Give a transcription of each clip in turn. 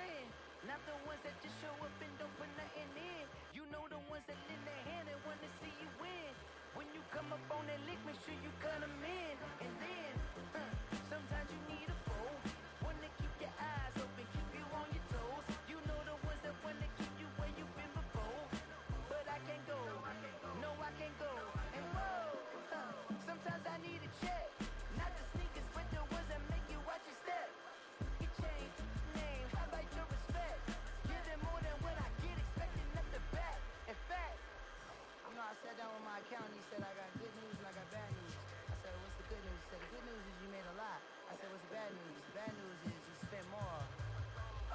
friend, not the ones that just show up and don't put nothing in. You know the ones that lend their hand and wanna see you win. When you come up on that lick, make sure you cut them in. And then, sometimes you need a foe, one to keep your eyes open, keep you on your toes. You know the ones that wanna keep you where you've been before. But I can't go, no I can't go. And whoa, sometimes I need a check. Not the sneakers, but the ones that make you watch your step. You change name, how about your respect? Give them more than what I get, expecting nothing back. In fact, you know, I sat down with my accountant, he said I got good news and I got bad news. I said, what's the good news? He said, the good news is you made a lot. I said, what's the bad news? The bad news is you spent more.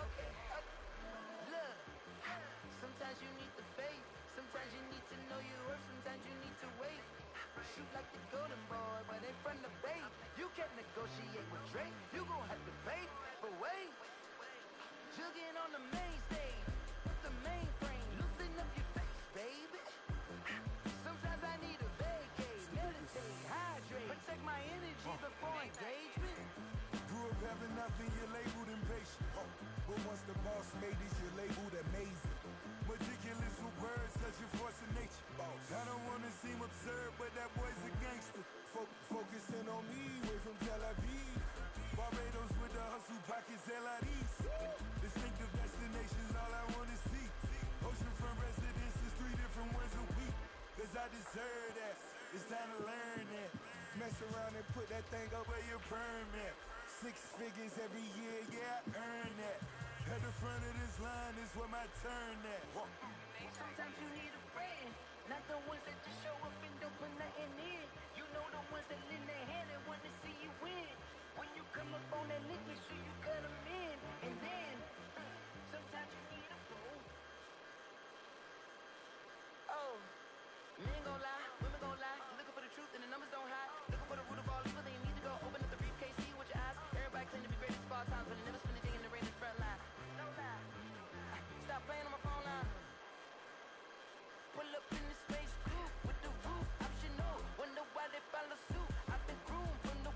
Okay. Look, sometimes you need the faith. Sometimes you need to know your worth. Sometimes you need to wait. Shoot like the golden boy, but in front of bait. You can't negotiate with Drake. You gon' have to pay. But wait, jugging on the main stage with the mainframe. Loosen up your face, baby. Sometimes I need a vacate, meditate, hydrate, protect my energy before engagement. Grew up having nothing, you're labeled impatient. But once the boss made it, you're labeled amazing. Meticulous with words, such a force of nature. I don't wanna seem absurd, but that boy's a gangster. Focusing on me, way from Tel Aviv. Barbados with the hustle pockets, LIDs. Distinctive destinations, all I wanna see. Oceanfront residences, 3 different ones a week. Cause I deserve that, it's time to learn that. Mess around and put that thing up where your permit. 6 figures every year, yeah, I earn that. At the front of this line is where my turn at. Sometimes you need a friend, not the ones that just show up and don't put nothing in. You know the ones that lend their hand and want to see you win. When you come up on that lick, make sure you cut them in. And then, sometimes you need a fool. Oh, men gon' lie, women gon' lie. You looking for the truth and the numbers don't hide. Looking for the root of all evil, then you need to go open up the briefcase, see with your eyes. Everybody claim to be greatest of all times, but they never spend a day in the rain in the front line. No lie. Stop playing on my phone line. Pull up in the space coupe with the roof optional. Wonder why they follow suit. I've been groomed from the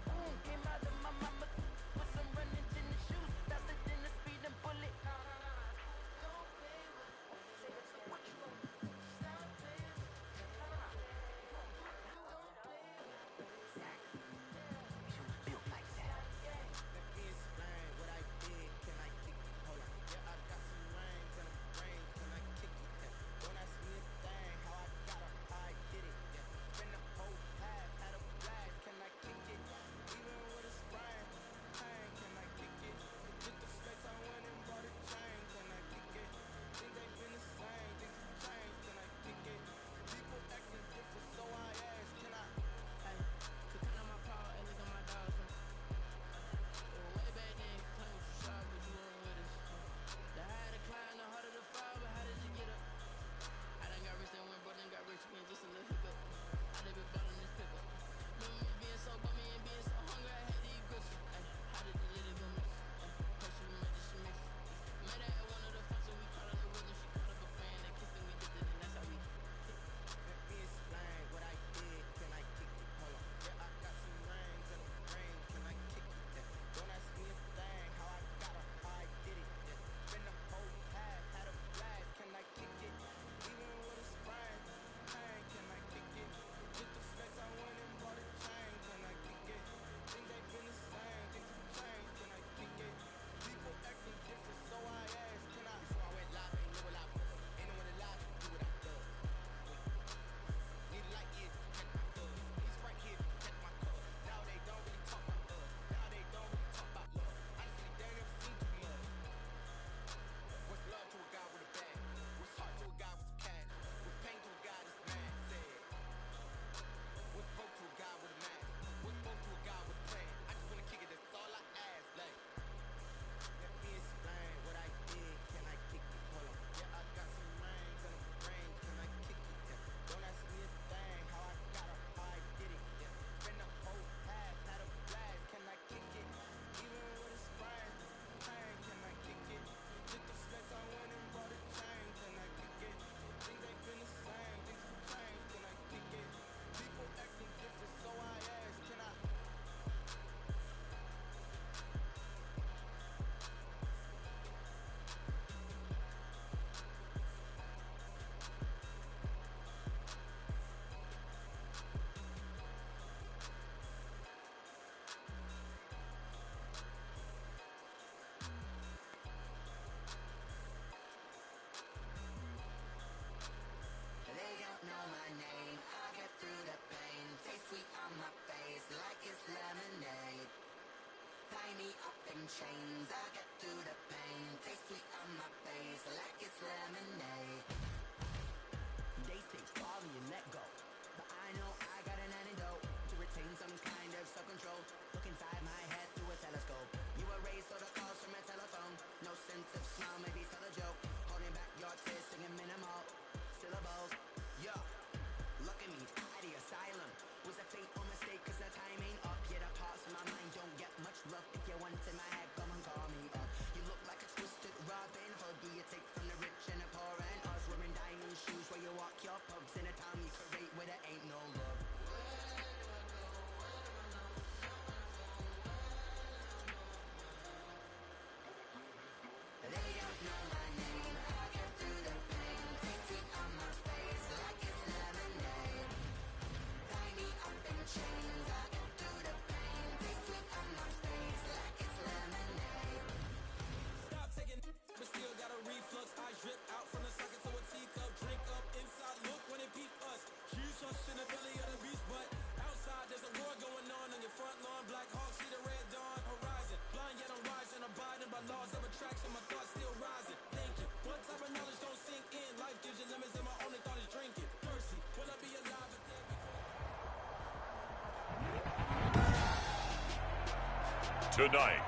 Tonight,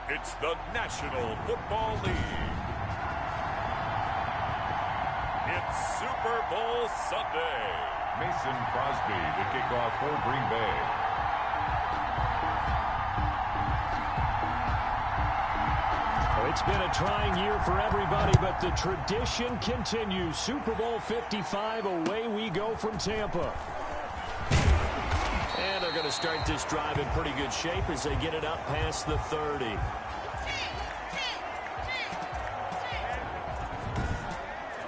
it's the National Football League. It's Super Bowl Sunday. Mason Crosby to kick off for Green Bay. It's been a trying year for everybody, but the tradition continues. Super Bowl 55, away we go from Tampa. And they're going to start this drive in pretty good shape as they get it up past the 30.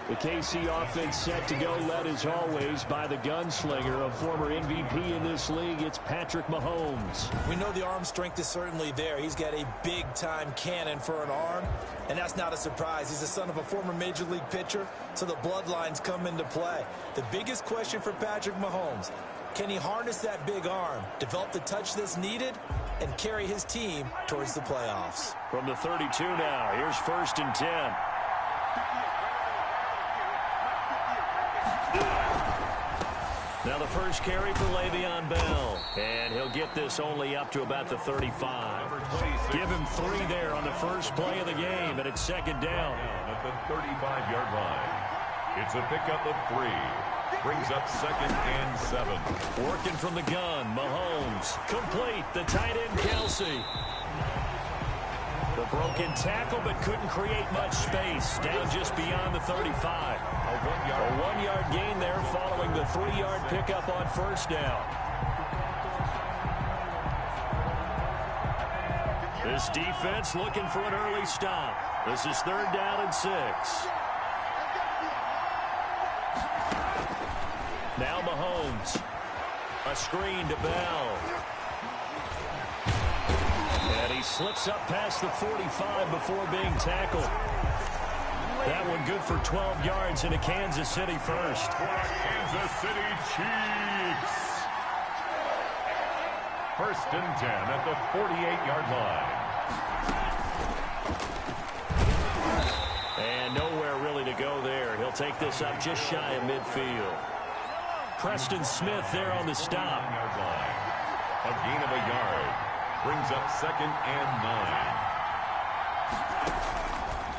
The KC offense set to go, led as always by the gunslinger, a former MVP in this league. It's Patrick Mahomes. We know the arm strength is certainly there. He's got a big-time cannon for an arm, and that's not a surprise. He's the son of a former Major League pitcher, so the bloodlines come into play. The biggest question for Patrick Mahomes, can he harness that big arm, develop the touch that's needed, and carry his team towards the playoffs? From the 32 now, here's 1st and 10. Now the first carry for Le'Veon Bell. And he'll get this only up to about the 35. Give him 3 there on the first play of the game, and it's 2nd down. At the 35-yard line. It's a pickup of 3. Brings up 2nd and 7. Working from the gun, Mahomes. Complete, the tight end, Kelsey. The broken tackle, but couldn't create much space. Down just beyond the 35. A 1-yard gain there following the 3-yard pickup on 1st down. This defense looking for an early stop. This is 3rd down and 6. Now Mahomes. A screen to Bell. And he slips up past the 45 before being tackled. That one good for 12 yards into Kansas City first. Kansas City Chiefs. 1st and 10 at the 48-yard line. And nowhere really to go there. He'll take this up just shy of midfield. Preston Smith there on the stop. A gain of a yard. Brings up 2nd and 9.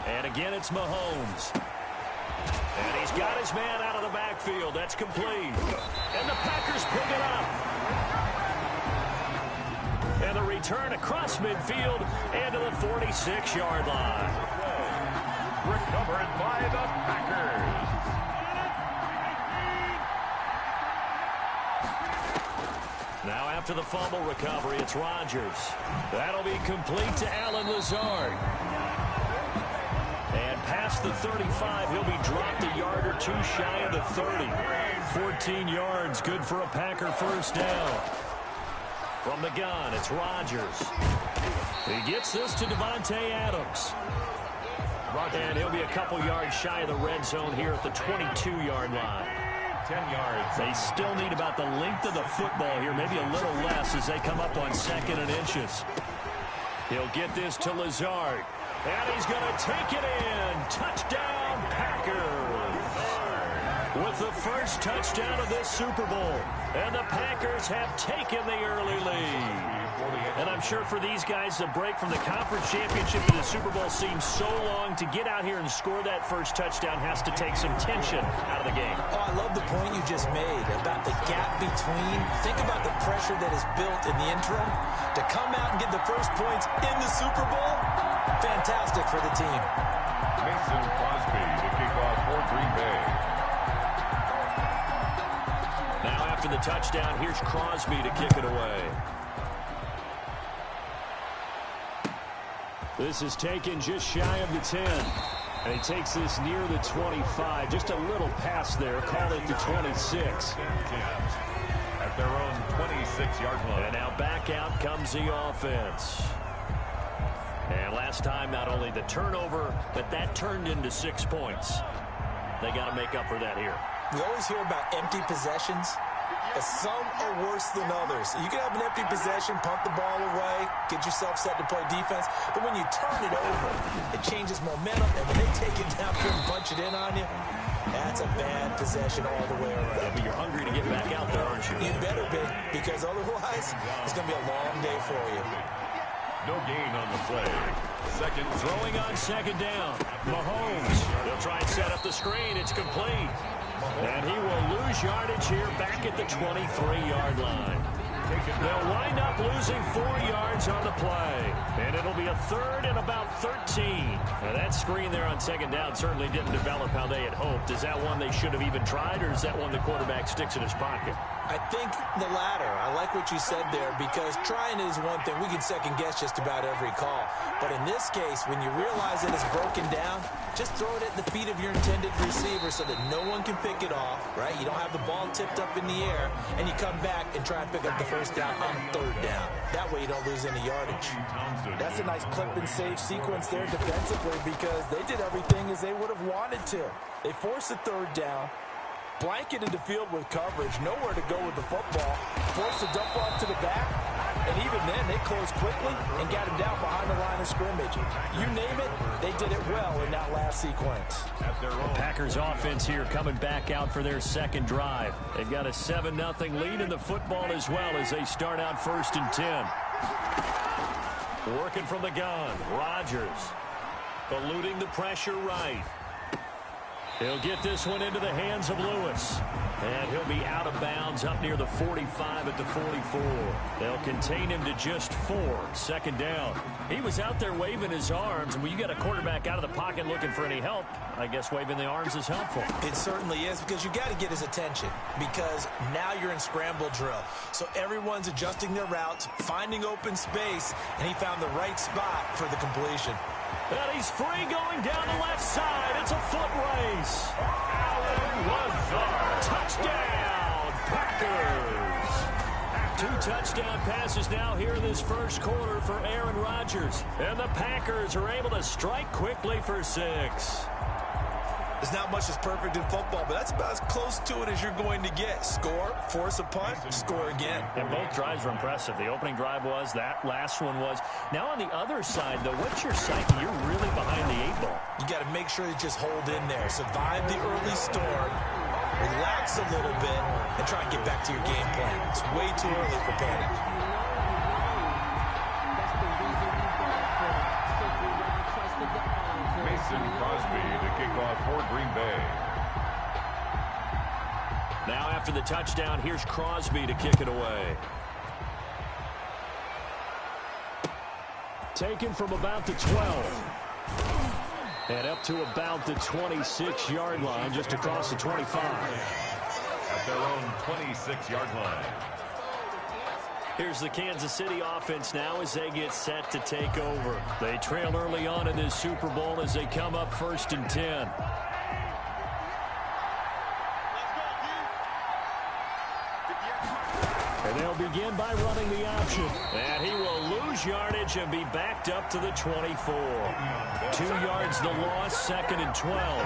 And again, it's Mahomes. And he's got his man out of the backfield. That's complete. And the Packers pick it up. And the return across midfield and to the 46-yard line. Recovered by the Packers. Now after the fumble recovery, it's Rodgers. That'll be complete to Allen Lazard. And past the 35, he'll be dropped a yard or 2 shy of the 30. 14 yards, good for a Packer 1st down. From the gun, it's Rodgers. He gets this to Devontae Adams. And he'll be a couple yards shy of the red zone here at the 22-yard line. 10 yards. They still need about the length of the football here, maybe a little less as they come up on 2nd and inches. He'll get this to Lazard. And he's going to take it in. Touchdown, Packers. With the first touchdown of this Super Bowl. And the Packers have taken the early lead. And I'm sure for these guys, the break from the conference championship to the Super Bowl seems so long. To get out here and score that first touchdown has to take some tension out of the game. Oh, I love the point you just made about the gap between. Think about the pressure that is built in the interim. To come out and get the first points in the Super Bowl, fantastic for the team. Mason Crosby to kick off for Green Bay. Now after the touchdown, here's Crosby to kick it away. This is taken just shy of the 10. And he takes this near the 25. Just a little pass there. Call it the 26. At their own 26-yard line. And now back out comes the offense. And last time, not only the turnover, but that turned into 6 points. They got to make up for that here. We always hear about empty possessions, but some are worse than others. You can have an empty possession, punt the ball away, get yourself set to play defense, but when you turn it over, it changes momentum, and when they take it down and punch it in on you, That's a bad possession all the way around. Yeah, but you're hungry to get back out there, aren't you? You better be, because otherwise it's going to be a long day for you. No gain on the play. Second. Throwing on second down. Mahomes. They'll try and set up the screen. It's complete. And he will lose yardage here back at the 23-yard line. They'll wind up losing 4 yards on the play. And it'll be a third and about 13. Now that screen there on second down certainly didn't develop how they had hoped. Is that one they should have even tried, or is that one the quarterback sticks in his pocket? I think the latter. I like what you said there, because trying is one thing. We can second guess just about every call. But in this case, when you realize that it's broken down, just throw it at the feet of your intended receiver so that no one can pick it off, right? You don't have the ball tipped up in the air, and you come back and try and pick up the first down on third down. That way you don't lose any yardage. That's a nice clip and save sequence there defensively, because they did everything as they would have wanted to. They forced a third down, blanketed the field with coverage, nowhere to go with the football, forced a dump off to the back, and even then they closed quickly and got him down behind the line of scrimmage. You name it, they did it well in that last sequence. The Packers offense here coming back out for their second drive. They've got a 7-0 lead in the football as well as they start out 1st and 10. Working from the gun, Rodgers eluding the pressure right. He'll get this one into the hands of Lewis. And he'll be out of bounds up near the 45 at the 44. They'll contain him to just 4. Second down. He was out there waving his arms. And when you get a quarterback out of the pocket looking for any help, I guess waving the arms is helpful. It certainly is, because you got to get his attention, because now you're in scramble drill. So everyone's adjusting their routes, finding open space, and he found the right spot for the completion. And he's free going down the left side. It's a foot race. Allen Lazard. Touchdown, Packers. 2 touchdown passes now here in this first quarter for Aaron Rodgers. And the Packers are able to strike quickly for 6. There's not much that's perfect in football, but that's about as close to it as you're going to get. Score, force a punt, score again. And both drives were impressive. The opening drive was, that last one was. Now on the other side, though, what's your psyche? You're really behind the 8 ball. You got to make sure you just hold in there. Survive the early storm, relax a little bit, and try and get back to your game plan. It's way too early for panic. Crosby to kick off for Green Bay. Now after the touchdown, here's Crosby to kick it away. Taken from about the 12. And up to about the 26-yard line, just across the 25. At their own 26-yard line. Here's the Kansas City offense now as they get set to take over. They trail early on in this Super Bowl as they come up 1st and 10. And they'll begin by running the option. And he will lose yardage and be backed up to the 24. 2 yards the loss, 2nd and 12.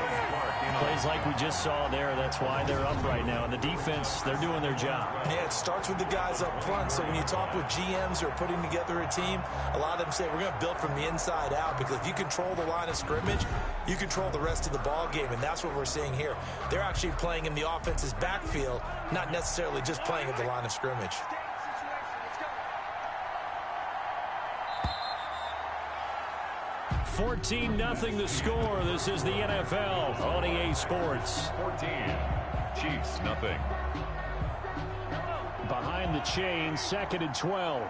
Plays like we just saw there. That's why they're up right now. And the defense, they're doing their job. Yeah, it starts with the guys up front. So when you talk with GMs who are putting together a team, a lot of them say we're going to build from the inside out, because if you control the line of scrimmage, you control the rest of the ball game. And that's what we're seeing here. They're actually playing in the offense's backfield, not necessarily just playing at the line of scrimmage. 14-0 the score. This is the NFL on EA Sports. 14. Chiefs, nothing. Behind the chain, 2nd and 12.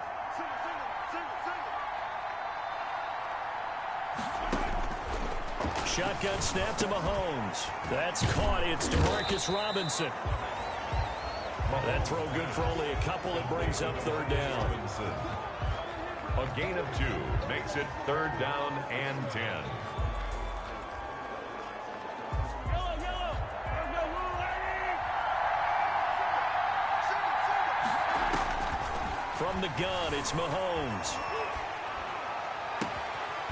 Shotgun snap to Mahomes. That's caught. It's DeMarcus Robinson. That throw good for only a couple. It brings up 3rd down. A gain of 2 makes it 3rd down and 10. From the gun, it's Mahomes.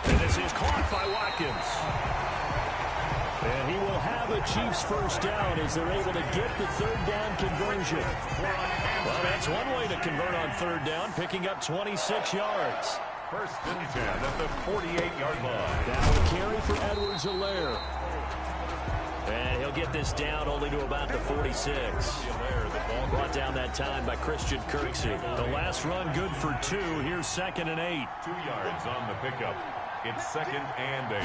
And this is caught by Watkins. And he will have a Chiefs 1st down as they're able to get the 3rd down conversion. Well, that's one way to convert on 3rd down, picking up 26 yards. 1st and 10 at the 48-yard line. Now a carry for Edwards-Helaire. And he'll get this down only to about the 46. Brought down that time by Christian Kirksey. The last run good for 2. Here's 2nd and 8. 2 yards on the pickup. It's 2nd and 8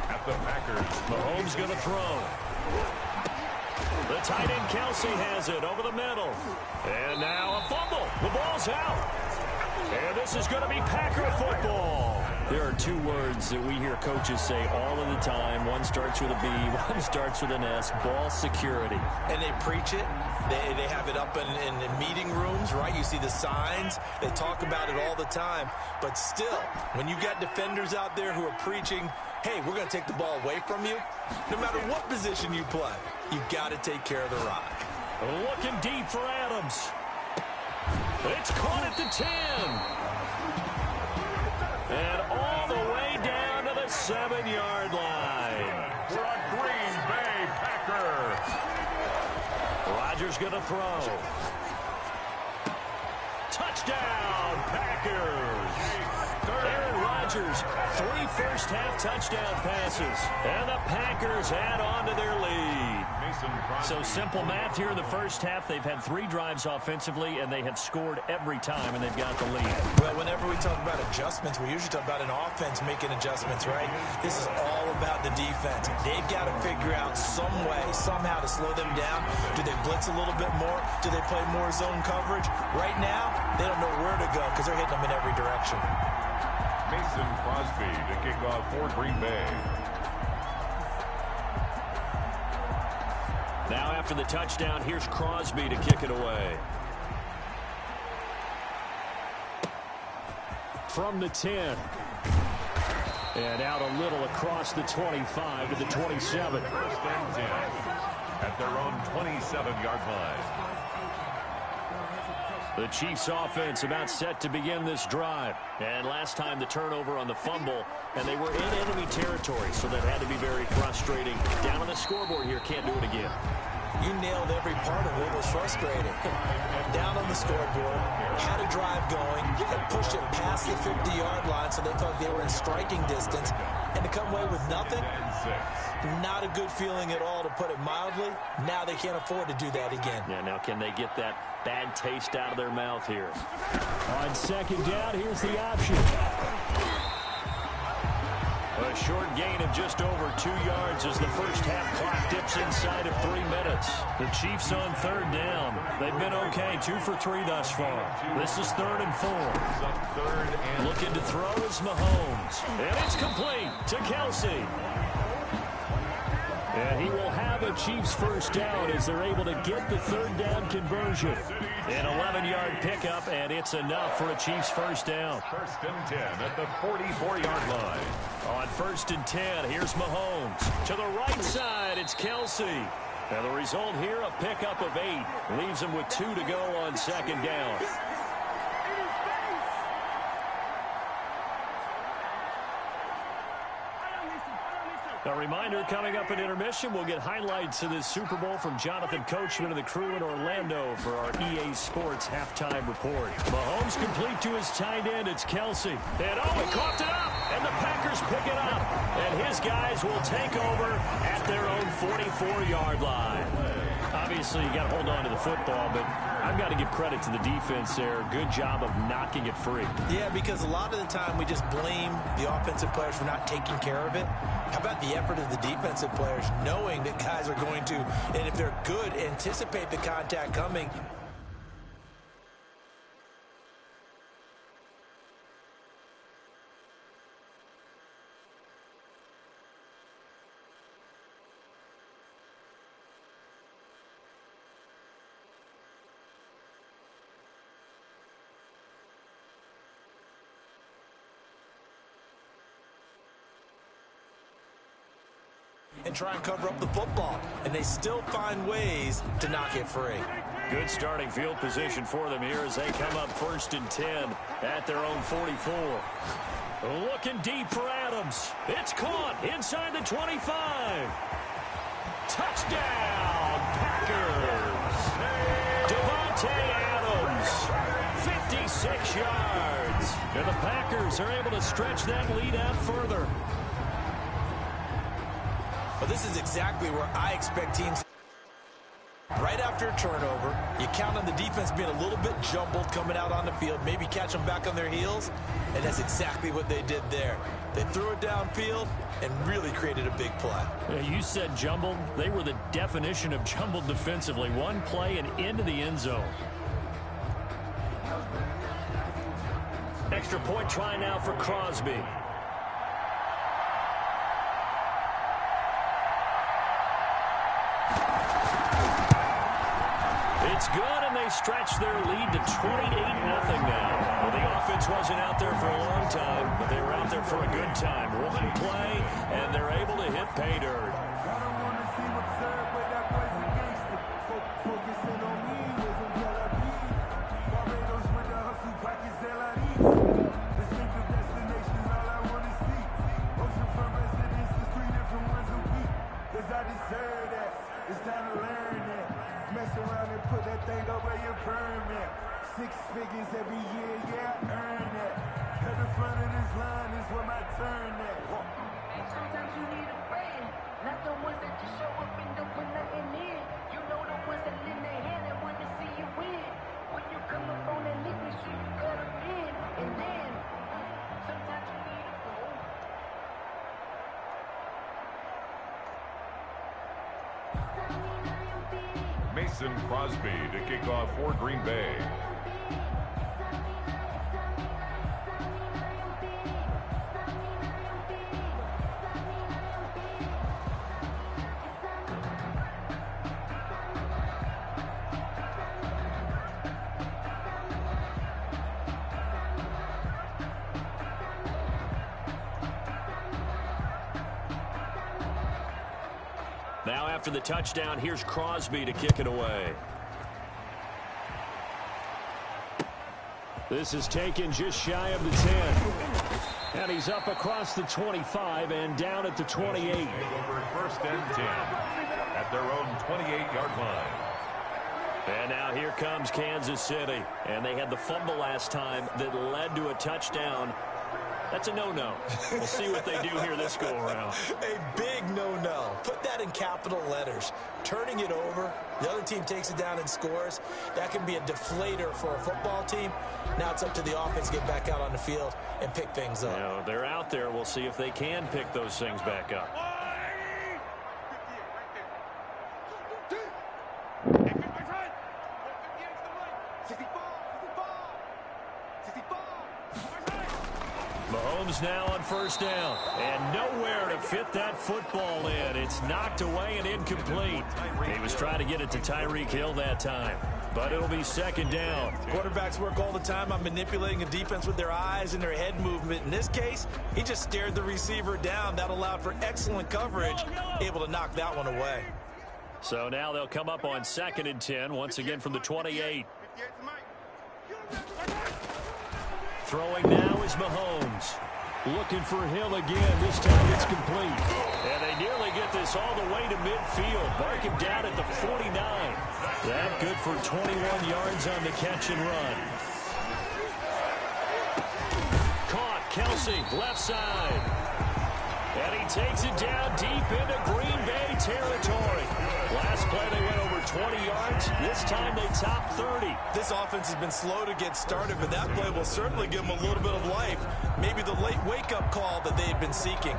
at the Packers. Mahomes going to throw. The tight end Kelsey has it over the middle. And now a fumble. The ball's out. And this is going to be Packer football. There are 2 words that we hear coaches say all of the time. One starts with a B, one starts with an S. Ball security. And they preach it. They have it up in meeting rooms, right? You see the signs. They talk about it all the time. But still, when you've got defenders out there who are preaching, hey, we're going to take the ball away from you, no matter what position you play, you've got to take care of the rock. Looking deep for Adams. It's caught at the 10. And all the way down to the 7-yard line. For a Green Bay Packer. Rodgers going to throw. Touchdown, Packers. Aaron Rodgers, 3 first-half touchdown passes. And the Packers add on to their lead. So simple math here in the first half. They've had 3 drives offensively, and they have scored every time, and they've got the lead. Well, whenever we talk about adjustments, we usually talk about an offense making adjustments, right? This is all about the defense. They've got to figure out some way, somehow to slow them down. Do they blitz a little bit more? Do they play more zone coverage? Right now, they don't know where to go because they're hitting them in every direction. Mason Crosby to kick off for Green Bay. Now after the touchdown, here's Crosby to kick it away. From the 10. And out a little across the 25 to the 27. 1st and 10 at their own 27-yard line. The Chiefs offense about set to begin this drive. And last time the turnover on the fumble, and they were in enemy territory, so that had to be very frustrating. Down on the scoreboard here, can't do it again. You nailed every part of what was frustrating. Down on the scoreboard, had a drive going, and pushed it past the 50-yard line so they thought they were in striking distance. And to come away with nothing, not a good feeling at all, to put it mildly. Now they can't afford to do that again. Yeah, now can they get that bad taste out of their mouth here? On 2nd down, here's the option. A short gain of just over 2 yards as the first half clock dips inside of 3 minutes. The Chiefs on 3rd down. They've been okay, 2 for 3 thus far. This is 3rd and 4. Looking to throw is Mahomes. And it's complete to Kelsey. And he will have a Chiefs first down as they're able to get the 3rd down conversion. An 11-yard pickup, and it's enough for a Chiefs first down. 1st and 10 at the 44-yard line. On 1st and 10, here's Mahomes. To the right side, it's Kelsey. And the result here, a pickup of 8. Leaves him with 2 to go on 2nd down. A reminder, coming up at intermission, we'll get highlights of this Super Bowl from Jonathan Coachman and the crew in Orlando for our EA Sports halftime report. Mahomes complete to his tight end. It's Kelsey. And he coughed it up. And the Packers pick it up. And his guys will take over at their own 44-yard line. Obviously, you got to hold on to the football, but I've got to give credit to the defense there. Good job of knocking it free. Yeah, because a lot of the time we just blame the offensive players for not taking care of it. How about the effort of the defensive players, knowing that guys are going to, and if they're good, anticipate the contact coming. And try and cover up the football. And they still find ways to knock it free. Good starting field position for them here as they come up 1st and 10 at their own 44. Looking deep for Adams. It's caught inside the 25. Touchdown, Packers. Devontae Adams, 56 yards. And the Packers are able to stretch that lead out further. Well, this is exactly where I expect teams. Right after a turnover, you count on the defense being a little bit jumbled coming out on the field, maybe catch them back on their heels, and that's exactly what they did there. They threw it downfield and really created a big play. You said jumbled. They were the definition of jumbled defensively. One play and into the end zone. Extra point try now for Crosby. It's good, and they stretch their lead to 28-0 now. Well, the offense wasn't out there for a long time, but they were out there for a good time. One play, and they're able to hit pay dirt. I don't want to seem absurd, but that boy's a gangster. Focusing on me isn't Tel Aviv. Barbados with the hustle pockets, distinctive destinations, all I want to see. Oceanfront residences, 3 different ones a week. 'Cause I deserve that. It's time to learn that. Mess around and put that thing over your permit. 6 figures every year, yeah, I earn that. At the front of this line is where my turn at. Sometimes you need a friend, not the ones that just show up and don't put nothing in. You know the ones that lend their hand and want to see you win. When you come up on that league, make sure you cut them in. And then, sometimes you need a goal. Mason Crosby to kick off for Green Bay. Now after the touchdown, here's Crosby to kick it away. This is taken just shy of the 10. And he's up across the 25 and down at the 28. Over 1st and 10 at their own 28-yard line. And now here comes Kansas City. And they had the fumble last time that led to a touchdown. That's a no-no. We'll see what they do here this go-around. A big no-no. Put that in capital letters. Turning it over, the other team takes it down and scores. That can be a deflator for a football team. Now it's up to the offense to get back out on the field and pick things up. You know, they're out there. We'll see if they can pick those things back up. Mahomes now on 1st down, and nowhere to fit that football in. It's knocked away and incomplete. He was trying to get it to Tyreek Hill that time, but it'll be 2nd down. Quarterbacks work all the time on manipulating a defense with their eyes and their head movement. In this case, he just stared the receiver down. That allowed for excellent coverage, able to knock that one away. So now they'll come up on 2nd and 10, once again from the 28. Throwing now is Mahomes. Looking for Hill again. This time it's complete. And they nearly get this all the way to midfield. Mark him down at the 49. That good for 21 yards on the catch and run. Caught. Kelsey, left side. And he takes it down deep into Green Bay territory. Last play they went over 20 yards. This time they top 30. This offense has been slow to get started, but that play will certainly give them a little bit of life. Maybe the late wake-up call that they've been seeking.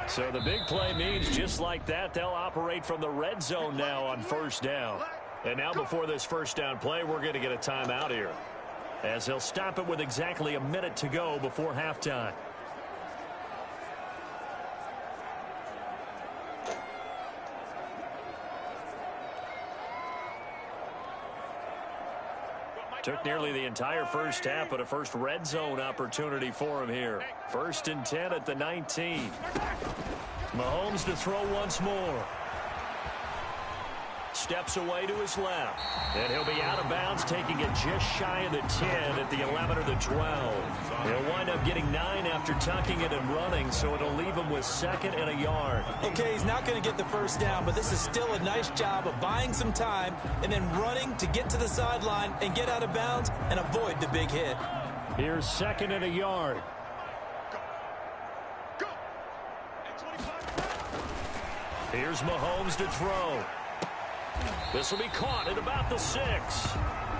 So the big play means just like that, they'll operate from the red zone now on 1st down. And now before this 1st down play, we're going to get a timeout here, as they'll stop it with exactly a minute to go before halftime. Took nearly the entire first half, but a first red zone opportunity for him here. 1st and 10 at the 19. Mahomes to throw once more. Steps away to his left. And he'll be out of bounds, taking it just shy of the 10 at the 11 or the 12. He'll wind up getting 9 after tucking it and running, so it'll leave him with 2nd and a yard. Okay, he's not going to get the first down, but this is still a nice job of buying some time and then running to get to the sideline and get out of bounds and avoid the big hit. Here's 2nd and a yard. Here's Mahomes to throw. This will be caught at about the 6.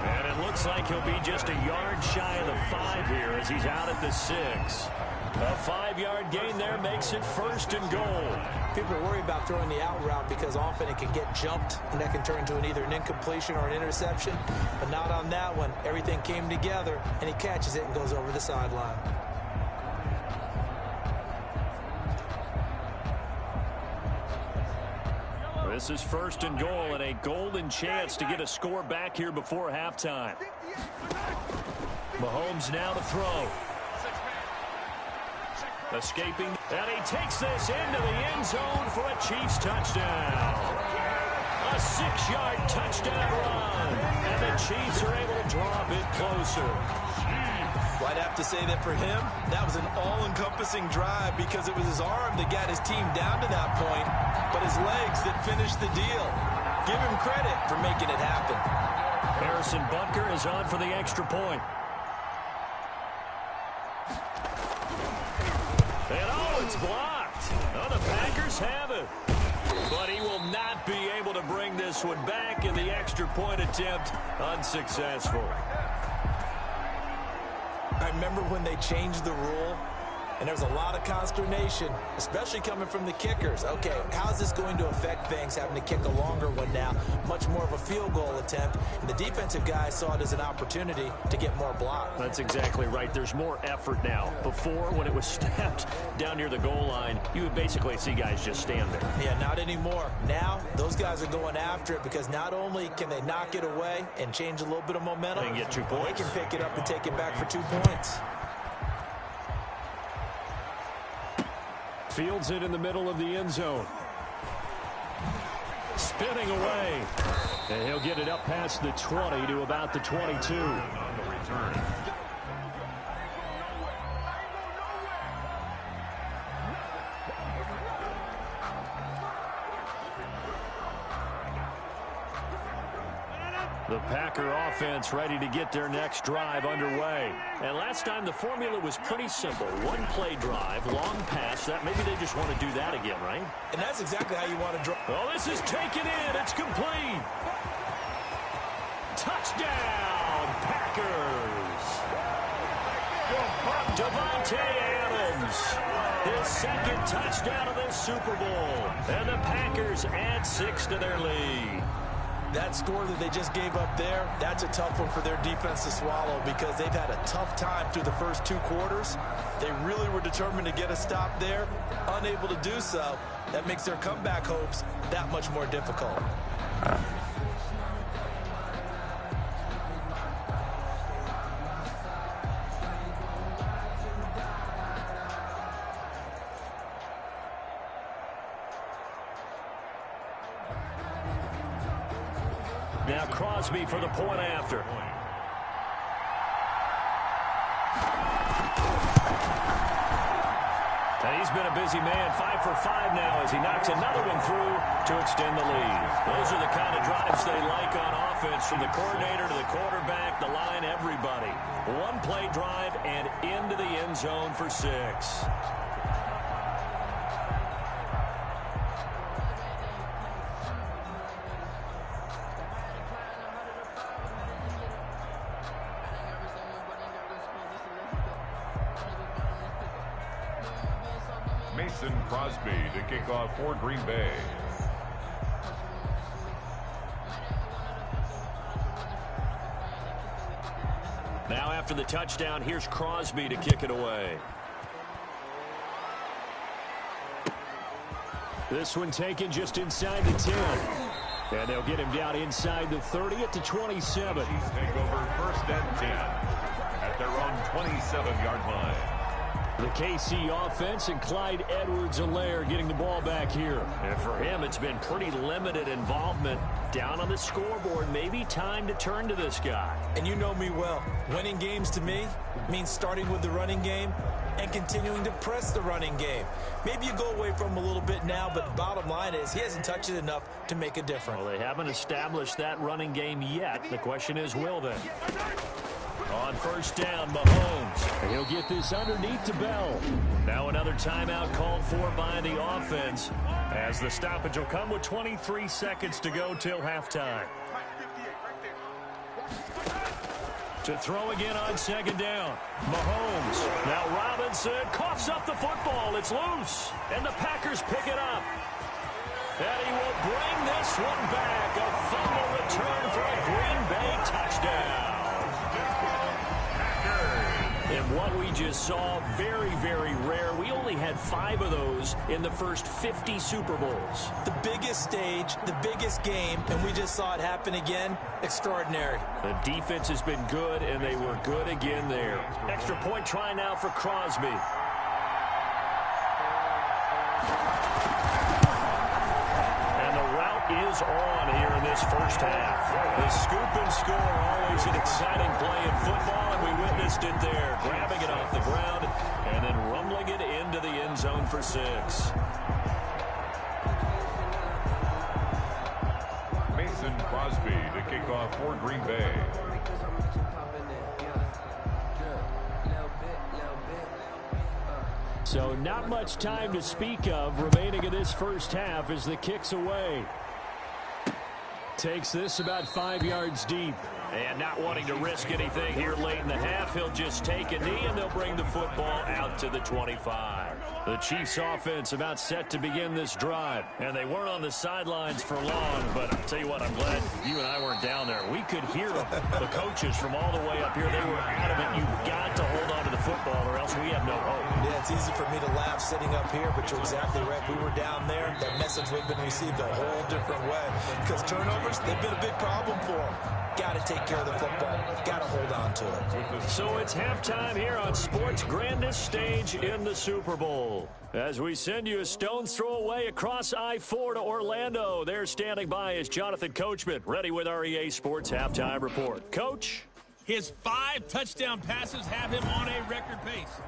And it looks like he'll be just a yard shy of the 5 here as he's out at the 6. A 5-yard gain there makes it 1st and goal. People worry about throwing the out route because often it can get jumped, and that can turn into either an incompletion or an interception. But not on that one. Everything came together, and he catches it and goes over the sideline. This is 1st and goal and a golden chance to get a score back here before halftime. Mahomes now to throw. Escaping, and he takes this into the end zone for a Chiefs touchdown. A 6-yard touchdown run, and the Chiefs are able to draw a bit closer. Well, I'd have to say that for him, that was an all-encompassing drive because it was his arm that got his team down to that point, but his legs that finished the deal. Give him credit for making it happen. Harrison Butker is on for the extra point. And it's blocked. Oh, the Packers have it. But he will not be able to bring this one back, in the extra point attempt unsuccessful. I remember when they changed the rule, and there was a lot of consternation, especially coming from the kickers. Okay, how's this going to affect things, having to kick a longer one now? Much more of a field goal attempt. And the defensive guys saw it as an opportunity to get more blocks. That's exactly right. There's more effort now. Before, when it was snapped down near the goal line, you would basically see guys just stand there. Yeah, not anymore. Now, those guys are going after it because not only can they knock it away and change a little bit of momentum, they can get 2 points. They can pick it up and take it back for 2 points. Fields it in the middle of the end zone. Spinning away. And he'll get it up past the 20 to about the 22. On the return. The Packer offense ready to get their next drive underway. And last time the formula was pretty simple. 1-play drive, long pass. That maybe they just want to do that again, right? And that's exactly how you want to draw. Oh, this is taken in. It's complete. Touchdown, Packers. Devontae Adams, his 2nd touchdown of this Super Bowl. And the Packers add 6 to their lead. That score that they just gave up there, that's a tough one for their defense to swallow because they've had a tough time through the first 2 quarters. They really were determined to get a stop there, unable to do so. That makes their comeback hopes that much more difficult. Now Crosby for the point after. And he's been a busy man, 5 for 5 now as he knocks another one through to extend the lead. Those are the kind of drives they like on offense, from the coordinator to the quarterback, the line, everybody. 1-play drive and into the end zone for 6. Crosby to kick off for Green Bay. Now after the touchdown, here's Crosby to kick it away. This one taken just inside the 10. And they'll get him down inside the 30 at the 27. Chiefs take over 1st and 10 at their own 27-yard line. The KC offense and Clyde Edwards-Helaire getting the ball back here. And for him, it's been pretty limited involvement down on the scoreboard. Maybe time to turn to this guy. And you know me well. Winning games to me means starting with the running game and continuing to press the running game. Maybe you go away from him a little bit now, but the bottom line is he hasn't touched it enough to make a difference. Well, they haven't established that running game yet. The question is, will they? On first down, Mahomes. And he'll get this underneath to Bell. Now another timeout called for by the offense, as the stoppage will come with 23 seconds to go till halftime. To throw again on second down. Mahomes. Now Robinson coughs up the football. It's loose. And the Packers pick it up. And he will bring this one back. A fumble return for a Green Bay touchdown. And what we just saw, very, very rare. We only had 5 of those in the first 50 Super Bowls. The biggest stage, the biggest game, and we just saw it happen again. Extraordinary. The defense has been good, and they were good again there. Extra point try now for Crosby. And the route is on here in this first half. The scoop and score, always an exciting play in football, and we witnessed it there. Grabbing it off the ground and then rumbling it into the end zone for 6. Mason Crosby to kick off for Green Bay. So not much time to speak of remaining in this first half as the kick's away. Takes this about 5 yards deep. And not wanting to risk anything here late in the half, he'll just take a knee and they'll bring the football out to the 25. The Chiefs offense about set to begin this drive. And they weren't on the sidelines for long, but I'll tell you what, I'm glad you and I weren't down there. We could hear them. The coaches from all the way up here, they were adamant, you've got to hold on to the football or else we have no hope. Yeah, it's easy for me to laugh sitting up here, but you're exactly right. We were down there. That message would have been received a whole different way. Because turnovers, they've been a big problem for them. Got to take care of the football. Got to hold on to it. So it's halftime here on sports' grandest stage in the Super Bowl. As we send you a stone's throw away across I-4 to Orlando. There standing by is Jonathan Coachman, ready with our EA Sports Halftime Report. Coach? His 5 touchdown passes have him on a record pace.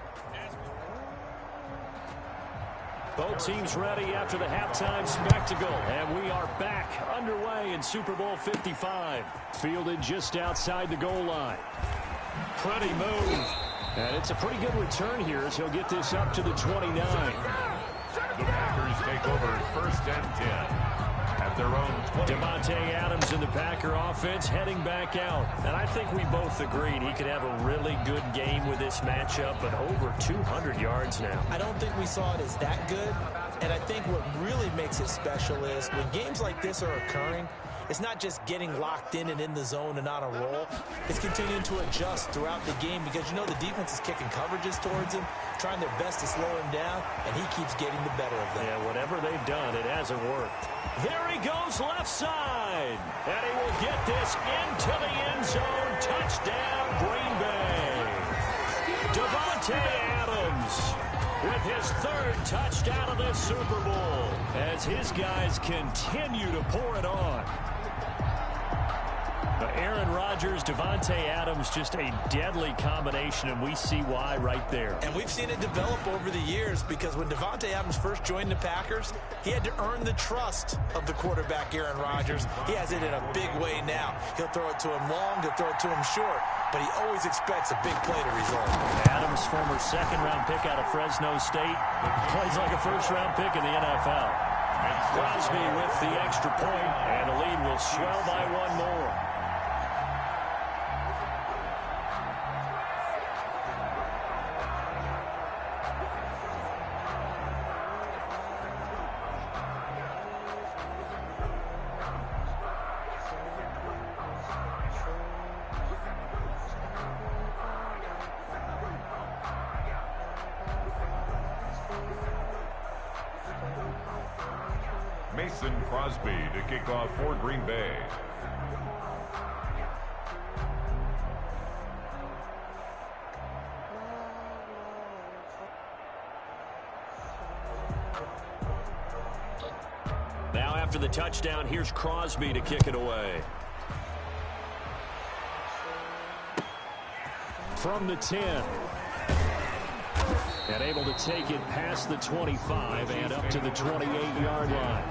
Both teams ready after the halftime spectacle, and we are back underway in Super Bowl 55. Fielded just outside the goal line. Pretty move. And it's a pretty good return here as he'll get this up to the 29. The Packers take over first and 10. At their own 20. Davante Adams in the Packer offense heading back out. And I think we both agreed he could have a really good game with this matchup, but over 200 yards now. I don't think we saw it as that good. And I think what really makes it special is when games like this are occurring, it's not just getting locked in and in the zone and on a roll. It's continuing to adjust throughout the game because, you know, the defense is kicking coverages towards him, trying their best to slow him down, and he keeps getting the better of them. Yeah, whatever they've done, it hasn't worked. There he goes left side. And he will get this into the end zone. Touchdown, Green Bay. Davante Adams with his 3rd touchdown of this Super Bowl as his guys continue to pour it on. Aaron Rodgers, Davante Adams, just a deadly combination, and we see why right there. And we've seen it develop over the years because when Davante Adams first joined the Packers, he had to earn the trust of the quarterback, Aaron Rodgers. He has it in a big way now. He'll throw it to him long, he'll throw it to him short, but he always expects a big play to result. Adams, former 2nd-round pick out of Fresno State, plays like a 1st-round pick in the NFL. Crosby with the extra point, and the lead will swell by 1 more. Mason Crosby to kick off for Green Bay. Now after the touchdown, here's Crosby to kick it away. From the 10. And able to take it past the 25 and up to the 28-yard line.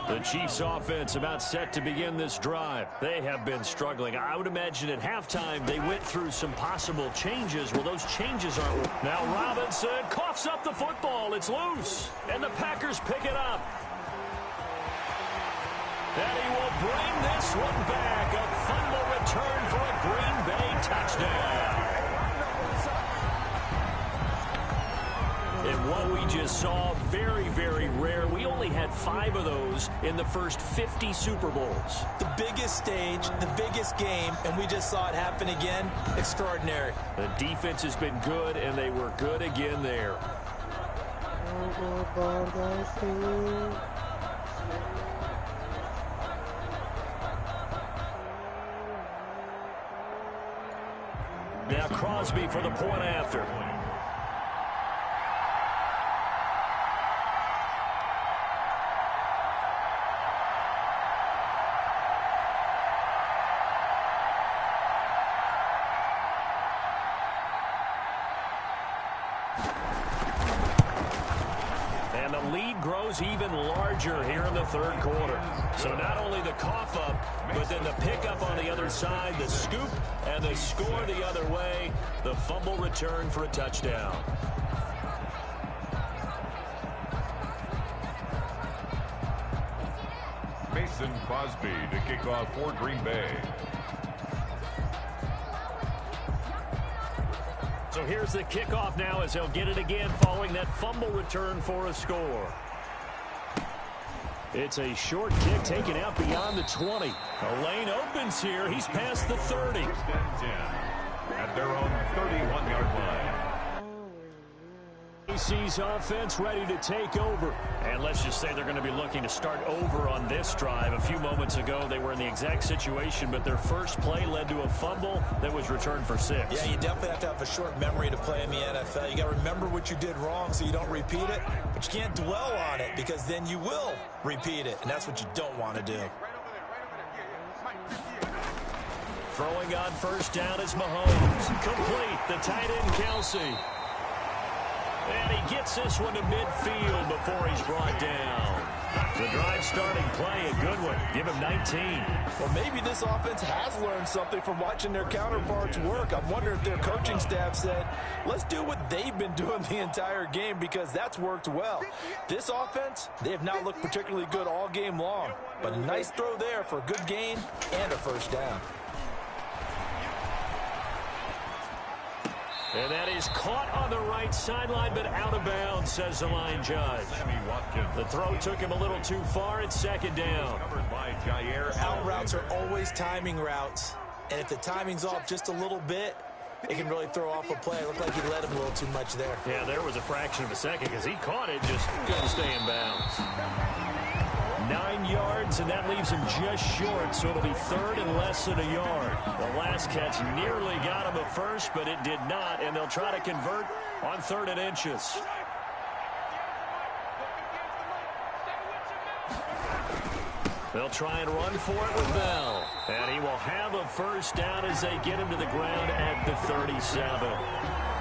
The Chiefs offense about set to begin this drive. They have been struggling. I would imagine at halftime they went through some possible changes. Well, those changes aren't. Now Robinson coughs up the football. It's loose. And the Packers pick it up. And he will bring this one back. A fumble return for a Green Bay touchdown. And what we just saw, very, very rare. We only had 5 of those in the first 50 Super Bowls. The biggest stage, the biggest game, and we just saw it happen again. Extraordinary. The defense has been good, and they were good again there. Now Crosby for the point after. And the lead grows even larger here in the third quarter. So not only the cough up, but then the pickup on the other side, the scoop, and the score the other way. The fumble return for a touchdown. Mason Crosby to kick off for Green Bay. So here's the kickoff now as they'll get it again following that fumble return for a score. It's a short kick taken out beyond the 20. A lane opens here. He's past the 30. At their own 31-yard line. KC's offense ready to take over. And let's just say they're going to be looking to start over on this drive. A few moments ago, they were in the exact situation, but their first play led to a fumble that was returned for 6. Yeah, you definitely have to have a short memory to play in the NFL. You got to remember what you did wrong so you don't repeat it, but you can't dwell on it because then you will repeat it, and that's what you don't want to do. Throwing on first down is Mahomes. Complete. The tight end, Kelsey. And he gets this one to midfield before he's brought down. The drive starting play, a good one. Give him 19. Well, maybe this offense has learned something from watching their counterparts work. I'm wondering if their coaching staff said, let's do what they've been doing the entire game because that's worked well. This offense, they have not looked particularly good all game long. But a nice throw there for a good gain and a first down. And that is caught on the right sideline, but out of bounds, says the line judge. The throw took him a little too far. It's second down. Out routes are always timing routes. And if the timing's off just a little bit, it can really throw off a play. It looked like he led him a little too much there. Yeah, there was a fraction of a second because he caught it, just couldn't stay in bounds. 9 yards, and that leaves him just short, so it'll be third and less than a yard. The last catch nearly got him a first, but it did not, and they'll try to convert on 3rd and inches. They'll try and run for it with Bell, and he will have a first down as they get him to the ground at the 37.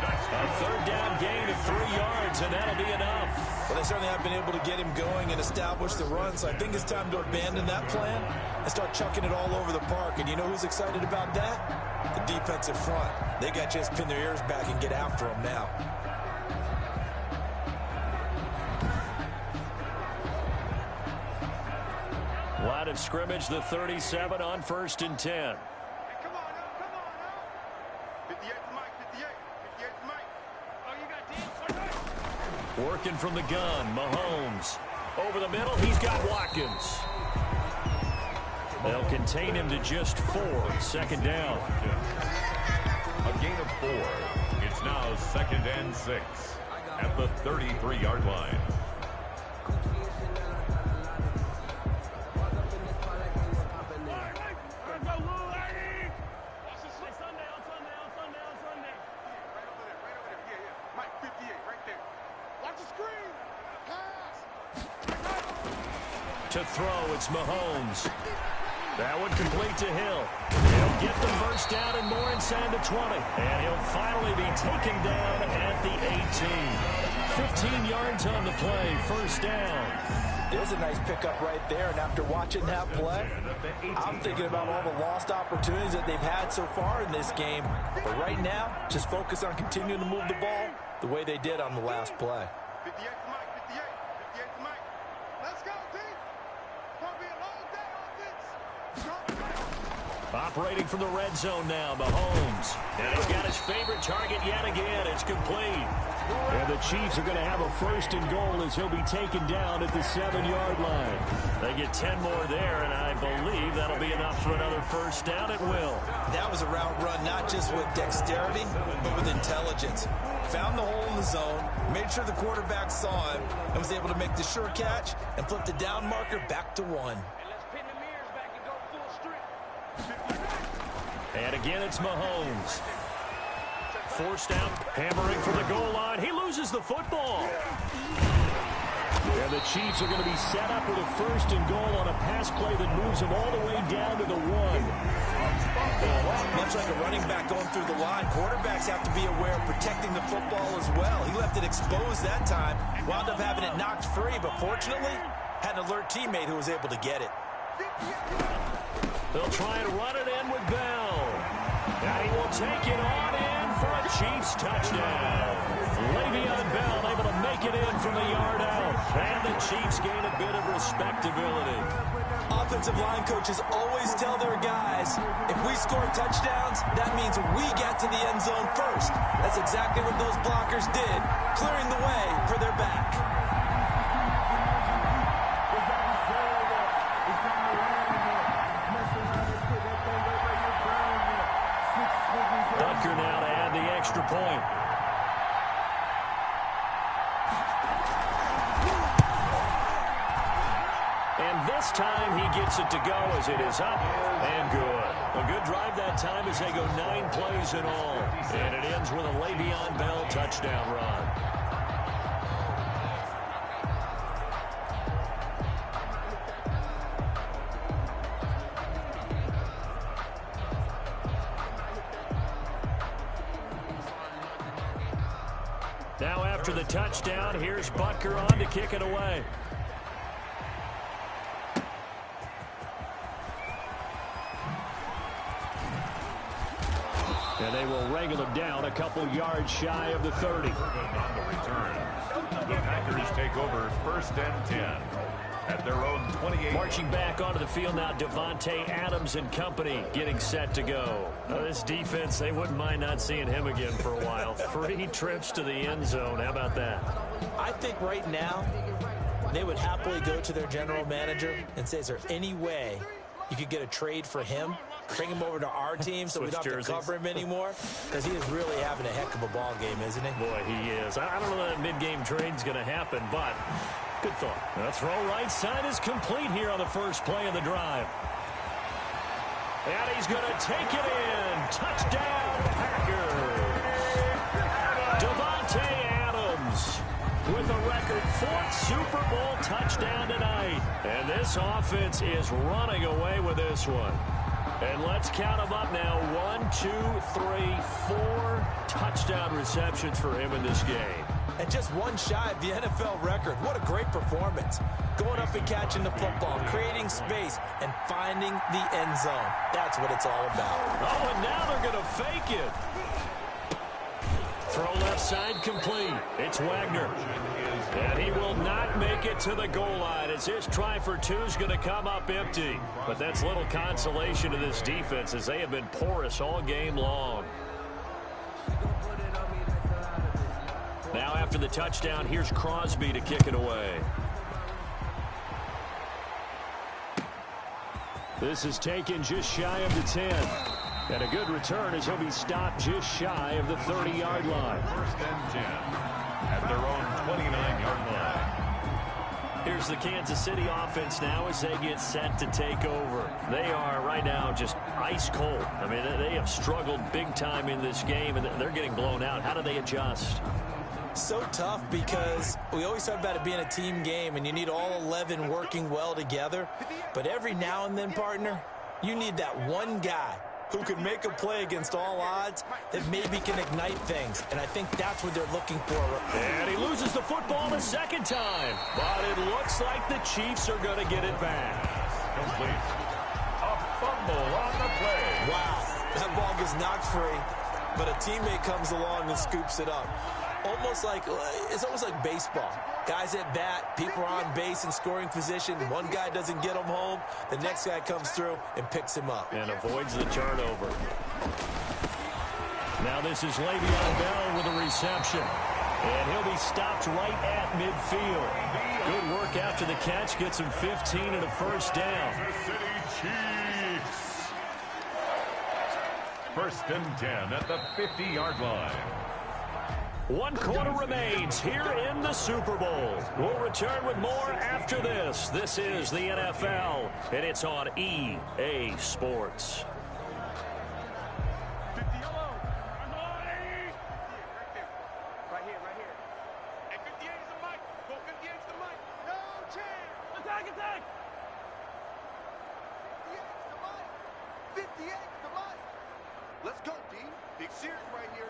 A third down gain of 3 yards, and that'll be enough. Well, they certainly have been able to get him going and establish the run, so I think it's time to abandon that plan and start chucking it all over the park. And you know who's excited about that? The defensive front. They got to just pin their ears back and get after him now. Line of scrimmage, the 37 on 1st and 10. Working from the gun, Mahomes. Over the middle, he's got Watkins. They'll contain him to just 4. 2nd down. A gain of 4. It's now 2nd and 6 at the 33-yard line. To throw, it's Mahomes. That one complete to Hill. He'll get the first down and more inside the 20. And he'll finally be taken down at the 18. 15 yards on the play, first down. It was a nice pickup right there, and after watching that play, I'm thinking about all the lost opportunities that they've had so far in this game. But right now, just focus on continuing to move the ball the way they did on the last play. 58 to Mike, 58 to Mike. Let's go, team. It's going to be a long day on this. Operating from the red zone now, Mahomes. And he's got his favorite target yet again. It's complete. And the Chiefs are going to have a first and goal as he'll be taken down at the 7-yard line. They get 10 more there, and I believe that'll be enough for another first down at will. That was a route run not just with dexterity, but with intelligence. Found the hole in the zone, made sure the quarterback saw him, and was able to make the sure catch and flip the down marker back to 1. And again, it's Mahomes. Forced out, hammering for the goal line. He loses the football. And the Chiefs are going to be set up with a first and goal on a pass play that moves them all the way down to the 1. Much like a running back going through the line, quarterbacks have to be aware of protecting the football as well. He left it exposed that time, wound up having it knocked free, but fortunately, had an alert teammate who was able to get it. They'll try and run it in with Bell. And he will take it on in for a Chiefs touchdown. Le'Veon Bell able to make it in from a yard out. And the Chiefs gain a bit of respectability. Offensive line coaches always tell their guys, if we score touchdowns, that means we get to the end zone first. That's exactly what those blockers did, clearing the way for their back. Butker now to add the extra point. And this time he gets it to go as it is up and good. A good drive that time as they go 9 plays in all. And it ends with a Le'Veon Bell touchdown run. Now after the touchdown, here's Butker on to kick it away. And they will wrangle him down a couple yards shy of the 30. On the return, the Packers take over first and 10 at their own 28. Marching back onto the field now, Davante Adams and company getting set to go. This defense, they wouldn't mind not seeing him again for a while. 3 trips to the end zone. How about that? I think right now they would happily go to their general manager and say, is there any way you could get a trade for him? Bring him over to our team so we don't have to cover him anymore? Because he is really having a heck of a ball game, isn't he? Boy, he is. I don't know that mid-game trade's going to happen, but good thought. The throw right side is complete here on the first play of the drive. And he's going to take it in. Touchdown, Packers. Davante Adams with a record 4th Super Bowl touchdown tonight. And this offense is running away with this one. And let's count them up now. 1, 2, 3, 4 touchdown receptions for him in this game. And just one shy of the NFL record. What a great performance. Going up and catching the football, creating space, and finding the end zone. That's what it's all about. Oh, and now they're going to fake it. Throw left side complete. It's Wagner. And he will not make it to the goal line as his try for 2 is going to come up empty. But that's little consolation to this defense as they have been porous all game long. Now after the touchdown, here's Crosby to kick it away. This is taken just shy of the 10. And a good return as he'll be stopped just shy of the 30-yard line. First and 10 at their own 29-yard line. Here's the Kansas City offense now as they get set to take over. They are right now just ice cold. I mean, they have struggled big time in this game, and they're getting blown out. How do they adjust? So tough because we always talk about it being a team game and you need all 11 working well together. But every now and then, partner, you need that one guy who can make a play against all odds that maybe can ignite things. And I think that's what they're looking for. And he loses the football the second time. But it looks like the Chiefs are going to get it back. Complete. A fumble on the play. Wow, that ball gets knocked free, but a teammate comes along and scoops it up. It's almost like baseball. Guys at bat, people are on base in scoring position. One guy doesn't get him home. The next guy comes through and picks him up. And avoids the turnover. Now this is Le'Veon Bell with a reception. And he'll be stopped right at midfield. Good work after the catch. Gets him 15 and a first down. Kansas City Chiefs. 1st and 10 at the 50-yard line. 1 quarter remains here in the Super Bowl. We'll return with more after this. This is the NFL, and it's on EA Sports. Let's go, D. Big series right here.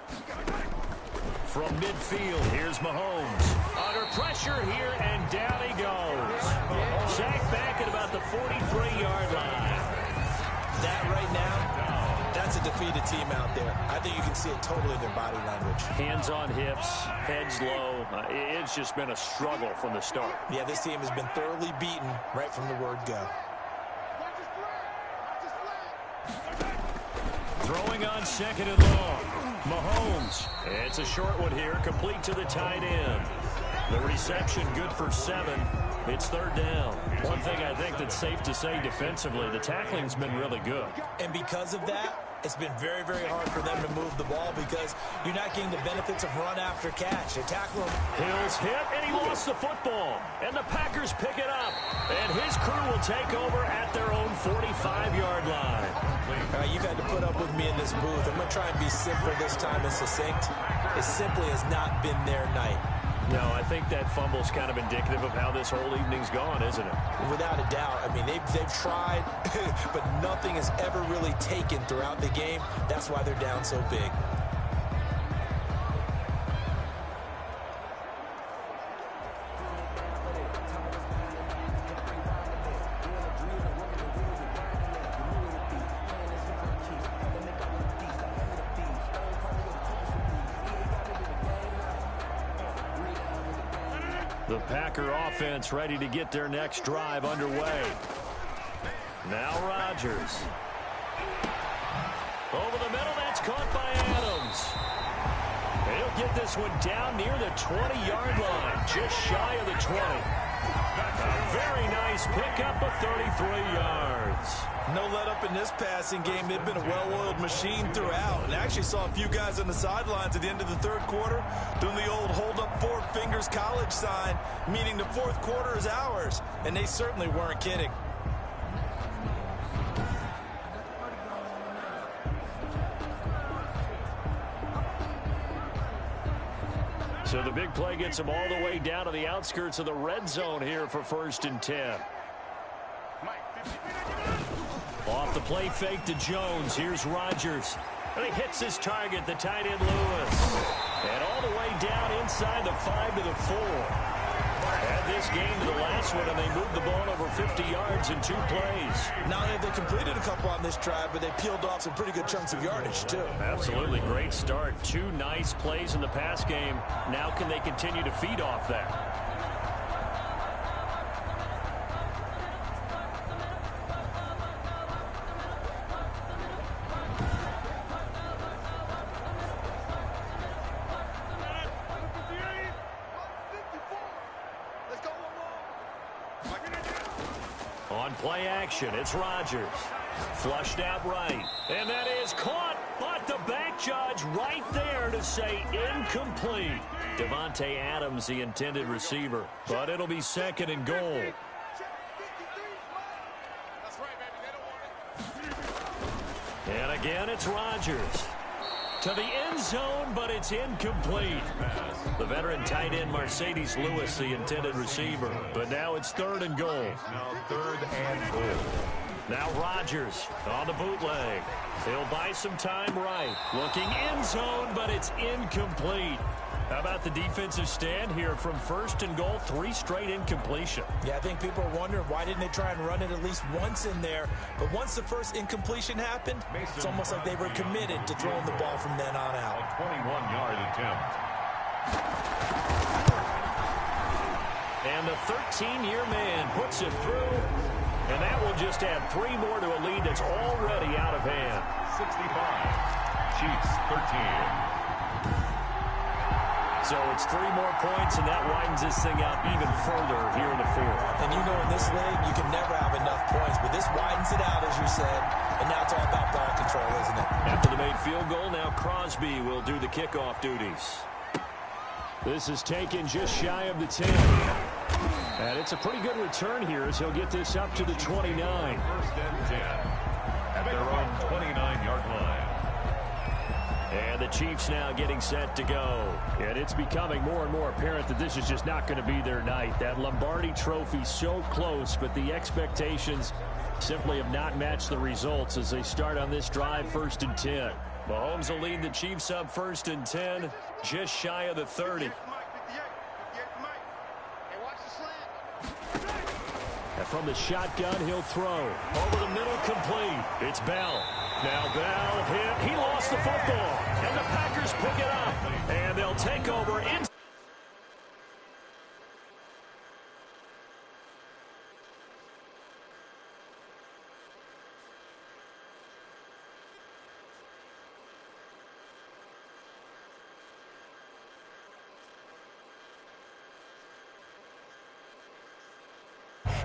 From midfield, here's Mahomes. Under pressure here, and down he goes. Sacked back at about the 43-yard line. That right now, that's a defeated team out there. I think you can see it totally in their body language. Hands on hips, heads low. It's just been a struggle from the start. Yeah, this team has been thoroughly beaten right from the word go. Throwing on 2nd and long. Mahomes. It's a short one here, complete to the tight end. The reception good for 7. It's 3rd down. One thing I think that's safe to say defensively, the tackling's been really good. And because of that, it's been very, very hard for them to move the ball because you're not getting the benefits of run after catch. They tackle him. Hill's hit, and he lost the football. And the Packers pick it up. And his crew will take over at their own 45-yard line. You've had to put up with me in this booth. I'm going to try and be simple this time and succinct. It simply has not been their night. No, I think that fumble's kind of indicative of how this whole evening's gone, isn't it? Without a doubt. I mean, they've tried, but nothing has ever really taken throughout the game. That's why they're down so big. The Packer offense ready to get their next drive underway. Now Rodgers. Over the middle, that's caught by Adams. And he'll get this one down near the 20-yard line, just shy of the 20. A very nice pickup of 33 yards. No let up in this passing game. They've been a well-oiled machine throughout. And I actually saw a few guys on the sidelines at the end of the 3rd quarter doing the old hold up 4 fingers college sign, meaning the 4th quarter is ours. And they certainly weren't kidding. So the big play gets them all the way down to the outskirts of the red zone here for 1st and 10. Off the play fake to Jones. Here's Rodgers. And he hits his target, the tight end Lewis. And all the way down inside the 5 to the 4. Add this game to the last one, and they moved the ball over 50 yards in 2 plays. Not only have they completed a couple on this drive, but they peeled off some pretty good chunks of yardage, too. Absolutely great start. 2 nice plays in the pass game. Now can they continue to feed off that? On play action, it's Rodgers. Flushed out right. And that is caught, but the back judge right there to say incomplete. Devontae Adams, the intended receiver. But it'll be 2nd and goal. And again, it's Rodgers. To the end zone, but it's incomplete. The veteran tight end Mercedes Lewis, the intended receiver. But now it's 3rd and goal. Now 3rd and goal. Now Rodgers on the bootleg. He'll buy some time right. Looking end zone, but it's incomplete. How about the defensive stand here from 1st and goal? 3 straight incompletion. Yeah, I think people are wondering why didn't they try and run it at least once in there. But once the first incompletion happened, it's almost like they were committed to throwing the ball from then on out. A 21-yard attempt. And the 13-year man puts it through. And that will just add 3 more to a lead that's already out of hand. 65. Chiefs 13. So it's 3 more points, and that widens this thing out even further here in the 4th. And you know in this league, you can never have enough points. But this widens it out, as you said. And now it's all about ball control, isn't it? After the made field goal, now Crosby will do the kickoff duties. This is taken just shy of the 10. And it's a pretty good return here as he'll get this up to the 29. 1st and 10. At their own 29-yard line. And the Chiefs now getting set to go. And it's becoming more and more apparent that this is just not going to be their night. That Lombardi trophy so close, but the expectations simply have not matched the results as they start on this drive 1st and 10. Mahomes will lead the Chiefs up 1st and 10, just shy of the 30. And from the shotgun, he'll throw. Over the middle, complete. It's Bell. Now Bell hit. He lost the football. And the Packers pick it up. And they'll take over in.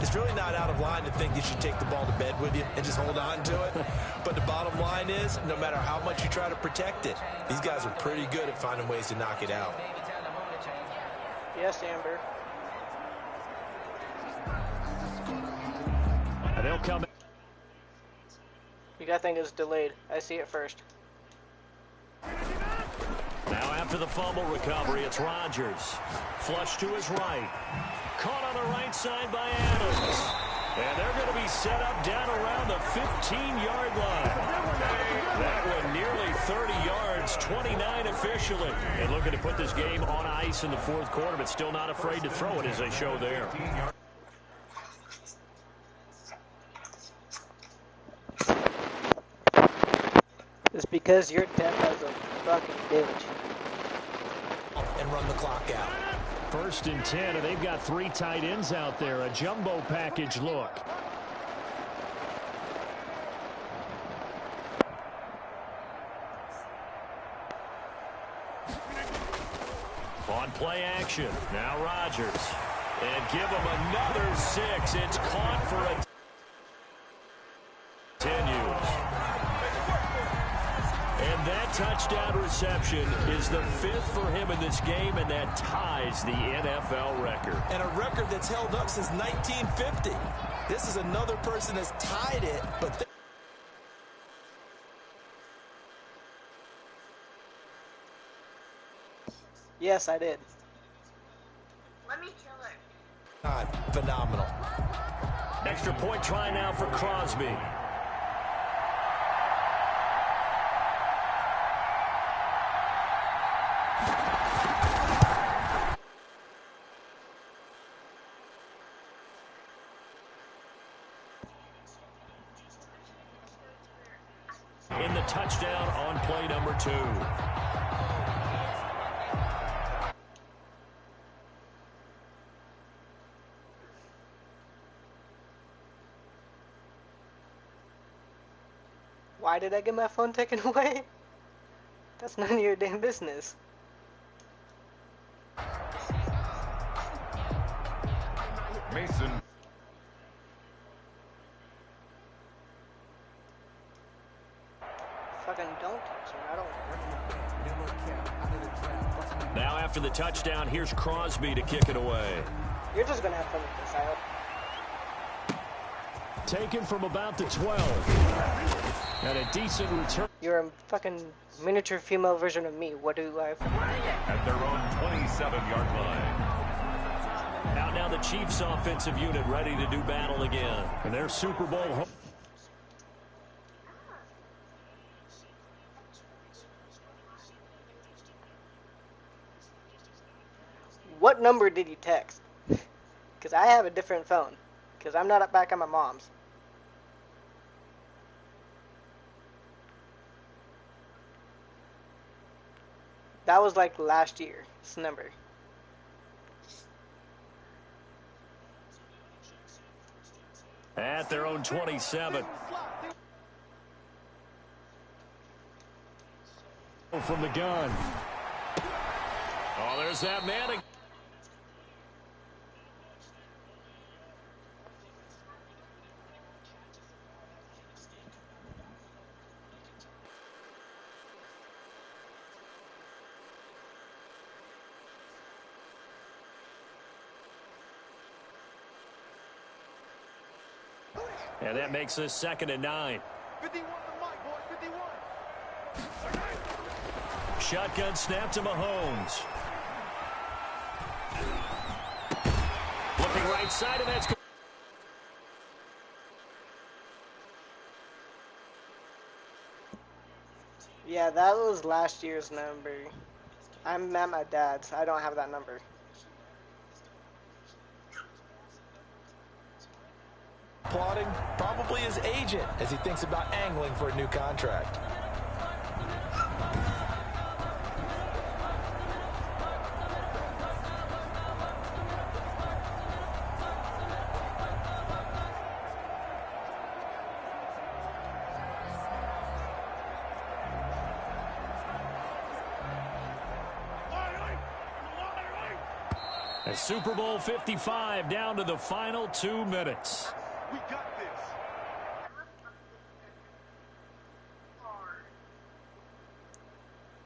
It's really not out of line to think you should take the ball to bed with you and just hold on to it. But the bottom line is, no matter how much you try to protect it, these guys are pretty good at finding ways to knock it out. Yes, Amber. And they'll come. That thing is delayed. I see it first. Now after the fumble recovery, it's Rodgers. Flush to his right. Caught on the right side by Adams. And they're going to be set up down around the 15-yard line. That one nearly 30 yards, 29 officially. And looking to put this game on ice in the 4th quarter, but still not afraid to throw it as they show there. It's because your dad has a fucking bitch. And run the clock out. 1st and 10, and they've got 3 tight ends out there. A jumbo package look. On play action. Now Rodgers. And give him another 6. It's caught for a... And that touchdown reception is the 5th for him in this game, and that ties the NFL record. And a record that's held up since 1950. This is another person that's tied it, but... Yes, I did. Let me kill her. God, phenomenal. Extra point try now for Crosby. In the touchdown on play number 2. Why did I get my phone taken away? That's none of your damn business. Mason. Fucking don't touch me. I don't care. Now after the touchdown, here's Crosby to kick it away. You're just gonna have fun with this, Kyle. Taken from about the 12. And a decent return. You're a fucking miniature female version of me. What do I... At their own 27-yard line. Out now the Chiefs offensive unit ready to do battle again. And their Super Bowl home. What number did you text? Because I have a different phone. Because I'm not back at my mom's. That was like last year's number. At their own 27. From the gun. Oh, there's that man. And that makes this 2nd and 9. 51 to Mike, boy, 51. Shotgun snap to Mahomes. Looking right side, and that's good. Yeah, that was last year's number. I'm at my dad's. I don't have that number. Applauding probably his agent as he thinks about angling for a new contract. And Super Bowl 55 down to the final 2 minutes. We got this.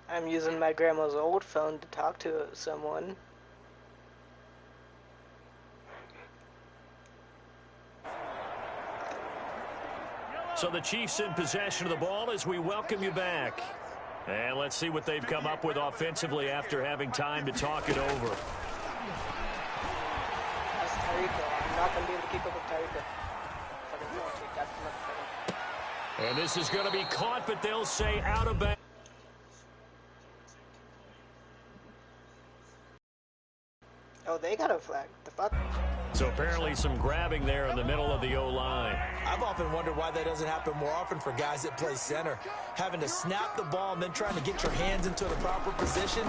I'm using my grandma's old phone to talk to someone. So the Chiefs in possession of the ball as we welcome you back. And let's see what they've come up with offensively after having time to talk it over. That's Tyreek. I'm not going to be able to keep up with Tyreek. And this is going to be caught, but they'll say out of bounds. Oh, they got a flag. The fuck? So apparently some grabbing there in the middle of the O-line. I've often wondered why that doesn't happen more often for guys that play center. Having to snap the ball and then trying to get your hands into the proper position,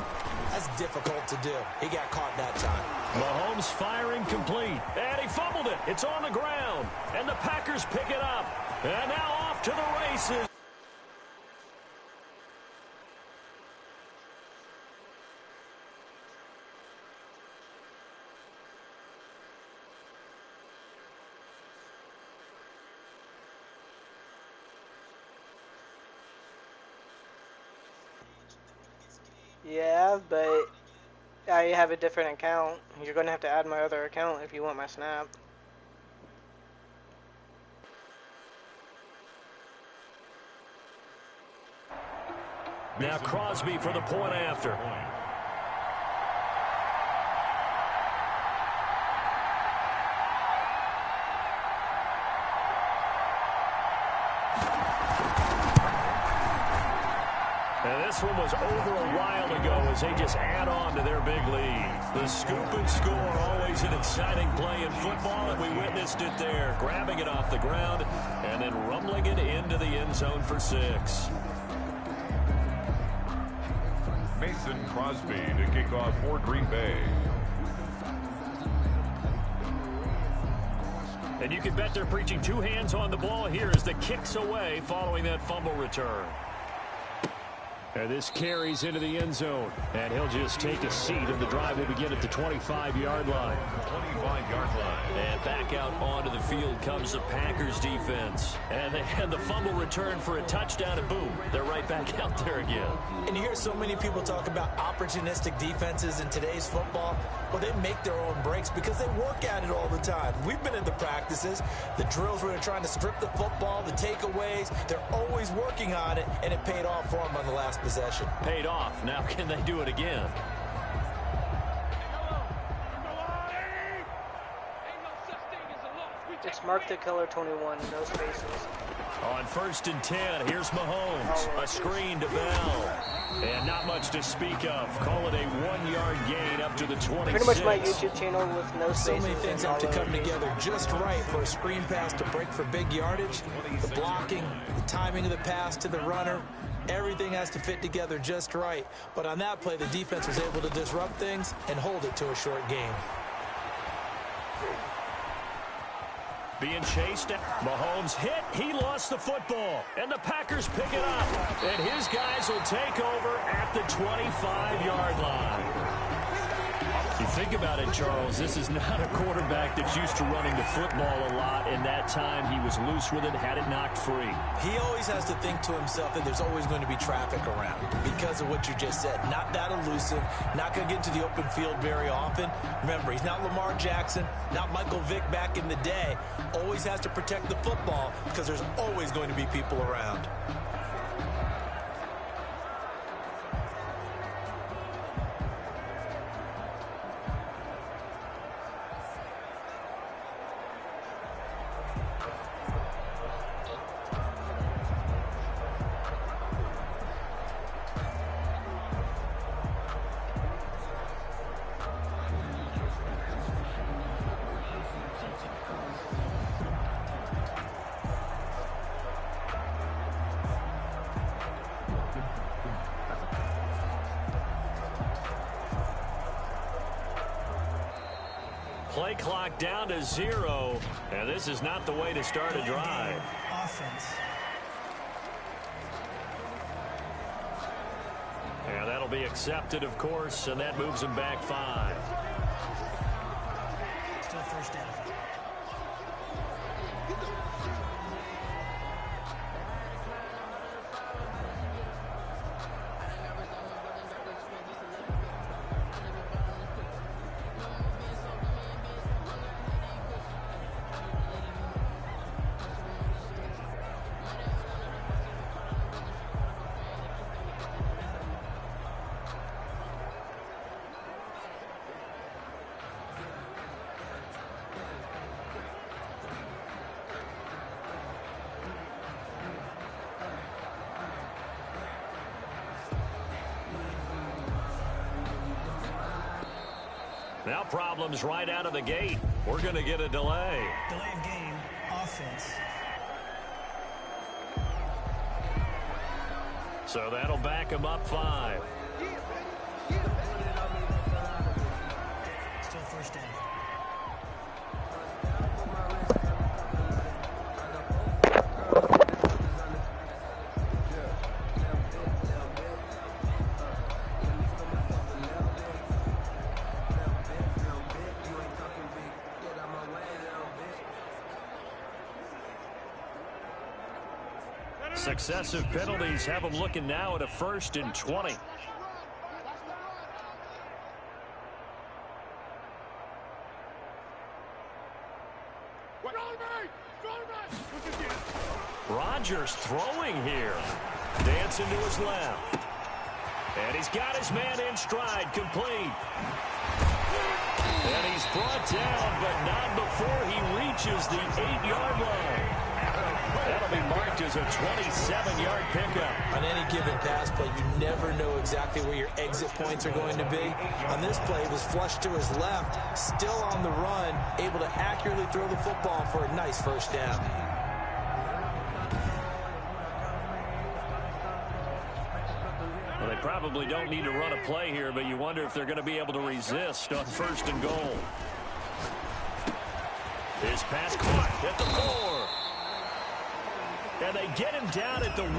that's difficult to do. He got caught that time. Mahomes firing complete. And he fumbled it. It's on the ground. And the Packers pick it up. And now off to the races. Yeah, but I have a different account. You're going to have to add my other account if you want my snap. Now Crosby for the point after. And this one was over a while ago as they just add on to their big lead. The scoop and score, always an exciting play in football, and we witnessed it there, grabbing it off the ground and then rumbling it into the end zone for 6. Mason Crosby to kick off for Green Bay. And you can bet they're preaching 2 hands on the ball here as the kick's away following that fumble return. And this carries into the end zone. And he'll just take a seat, and the drive will begin at the 25-yard line. 25-yard line. And back out onto the field comes the Packers defense. And they had the fumble return for a touchdown, and boom, they're right back out there again. And you hear so many people talk about opportunistic defenses in today's football. Well, they make their own breaks because they work at it all the time. We've been in the practices, the drills where they're trying to strip the football, the takeaways. They're always working on it, and it paid off for them on the last possession. Paid off. Now can they do it again? It's Mark the Killer 21, no spaces. On 1st and 10, here's Mahomes. A screen to Bell. And not much to speak of. Call it a 1-yard gain up to the 26. Pretty much my YouTube channel with no spaces. So many things have to come together just right for a screen pass to break for big yardage. The blocking, the timing of the pass to the runner. Everything has to fit together just right. But on that play, the defense was able to disrupt things and hold it to a short gain. Being chased. Mahomes hit. He lost the football. And the Packers pick it up. And his guys will take over at the 25-yard line. You think about it, Charles, this is not a quarterback that's used to running the football a lot. In that time, he was loose with it, had it knocked free. He always has to think to himself that there's always going to be traffic around because of what you just said. Not that elusive, not going to get into the open field very often. Remember, he's not Lamar Jackson, not Michael Vick back in the day. Always has to protect the football because there's always going to be people around. Play clock down to 0. And this is not the way to start a drive. Offense. And that'll be accepted, of course, and that moves him back 5. Still first down. Now problems right out of the gate. We're going to get a delay. Delay of game. Offense. So that'll back him up 5. Still first down. Successive penalties have them looking now at a 1st and 20. Rodgers throwing here. Dancing to his left. And he's got his man in stride, complete. And he's brought down, but not before he reaches the 8-yard line. That'll be marked as a 27-yard pickup. On any given pass play, you never know exactly where your exit points are going to be. On this play, he was flushed to his left, still on the run, able to accurately throw the football for a nice first down. Well, they probably don't need to run a play here, but you wonder if they're going to be able to resist on 1st and goal. His pass caught at the 4. And they get him down at the 1.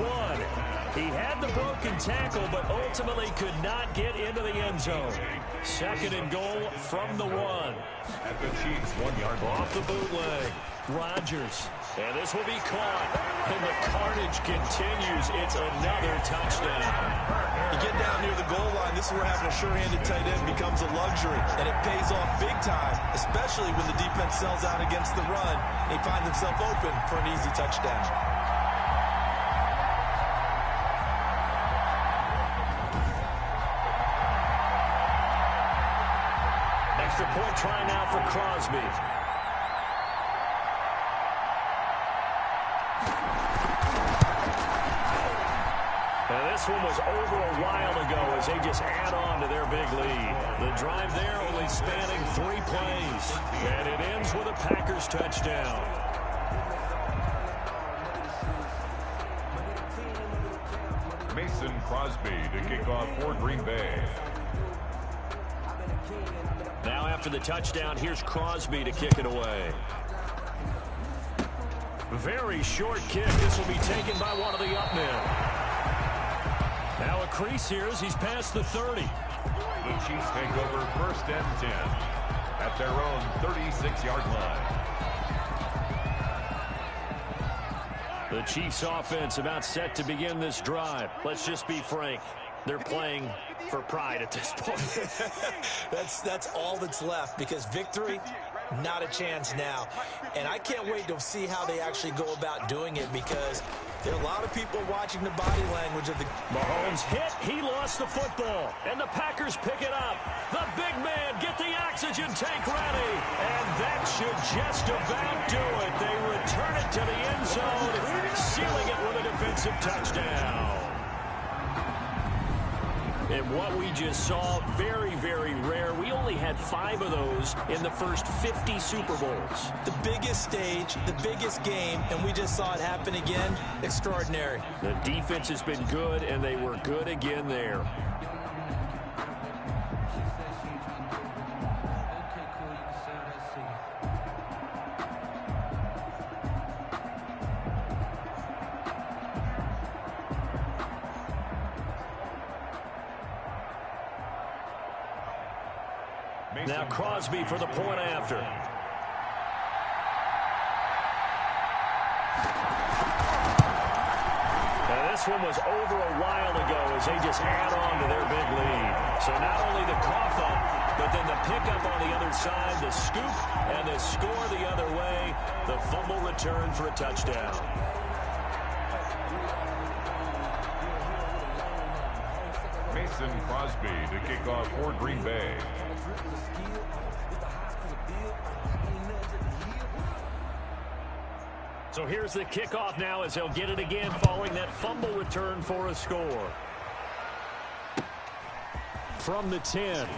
He had the broken tackle, but ultimately could not get into the end zone. 2nd and goal from the 1. At the Chiefs' 1-yard line. Off the bootleg. Rodgers. And this will be caught. And the carnage continues. It's another touchdown. You get down near the goal line, this is where having a sure-handed tight end becomes a luxury. And it pays off big time, especially when the defense sells out against the run. And he finds himself open for an easy touchdown. Extra point try now for Crosby. And this one was over a while ago as they just add on to their big lead. The drive there only spanning 3 plays. And it ends with a Packers touchdown. Mason Crosby to kick off for Green Bay. Now after the touchdown, here's Crosby to kick it away. Very short kick. This will be taken by one of the up men. Now a crease here as he's past the 30. The Chiefs take over 1st and 10 at their own 36-yard line. The Chiefs offense about set to begin this drive. Let's just be frank. They're playing for pride at this point. That's all that's left, because victory, not a chance now. And I can't wait to see how they actually go about doing it, because there are a lot of people watching the body language of the... Mahomes hit. He lost the football. And the Packers pick it up. The big man, get the oxygen tank ready. And that should just about do it. They return it to the end zone, sealing it with a defensive touchdown. And what we just saw, very, very rare. We only had 5 of those in the first 50 Super Bowls. The biggest stage, the biggest game, and we just saw it happen again. Extraordinary. The defense has been good, and they were good again there. Now Crosby for the point after. And this one was over a while ago as they just add on to their big lead. So not only the cough up, but then the pickup on the other side, the scoop, and the score the other way. The fumble return for a touchdown. Mason Crosby to kick off for Green Bay. So here's the kickoff now as they'll get it again following that fumble return for a score. From the 10.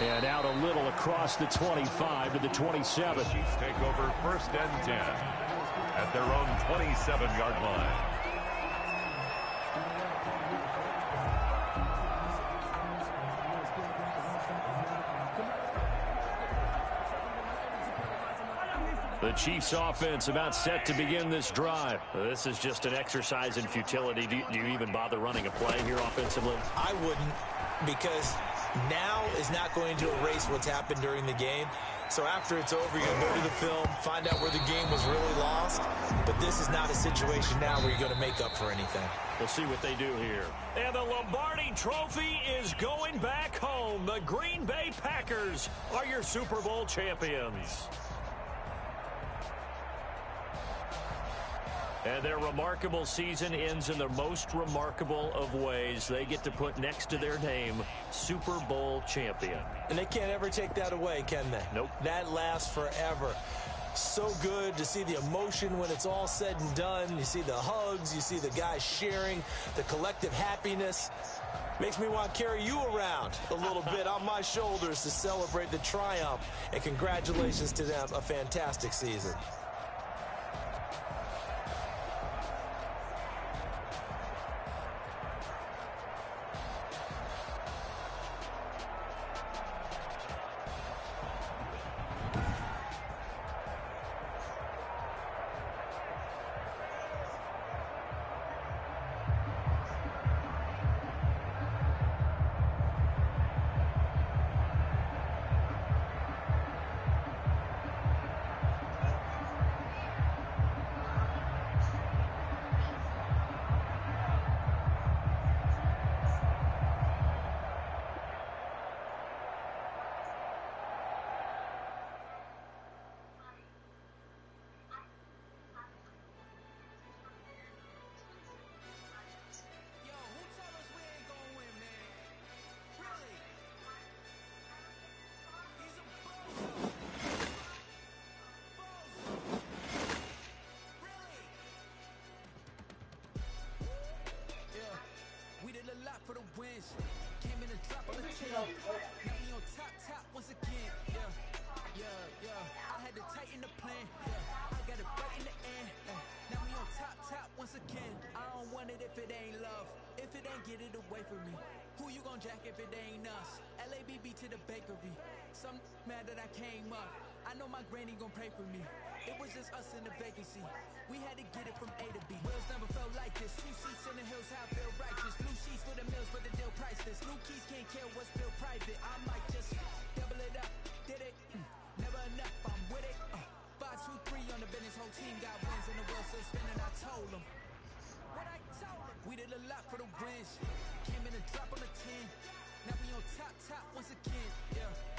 And out a little across the 25 to the 27. The Chiefs take over 1st and 10 at their own 27-yard line. The Chiefs offense about set to begin this drive. This is just an exercise in futility. Do you even bother running a play here offensively? I wouldn't, because now is not going to erase what's happened during the game. So after it's over, you're going to go to the film, find out where the game was really lost. But this is not a situation now where you're going to make up for anything. We'll see what they do here. And the Lombardi Trophy is going back home. The Green Bay Packers are your Super Bowl champions. And their remarkable season ends in the most remarkable of ways. They get to put next to their name, Super Bowl champion. And they can't ever take that away, can they? Nope. That lasts forever. So good to see the emotion when it's all said and done. You see the hugs, you see the guys sharing, the collective happiness. Makes me want to carry you around a little bit on my shoulders to celebrate the triumph. And congratulations to them, a fantastic season. wins. Came in a drop on the 10. Now we on top once again. Yeah. I had to tighten the plan. Yeah, I got it right in the end. Now we on top once again. I don't want it if it ain't love. If it ain't, get it away from me. Who you gon' jack if it ain't us? LABB to the bakery. Some mad that I came up. I know my granny gon' pray for me. It was just us in the vacancy. We had to get it from A to B. Wheels never felt like this. 2 seats in the hills, how I feel righteous. Blue sheets for the mills, but the deal priceless. New keys can't kill what's still private. I might just double it up. Did it? Never enough, I'm with it. 5, 2, 3 on the business. Whole team got wins and the world still spinning. I told them. What I told them. We did a lot for the wins. Came in a drop on the 10. Now we on top once again. Yeah.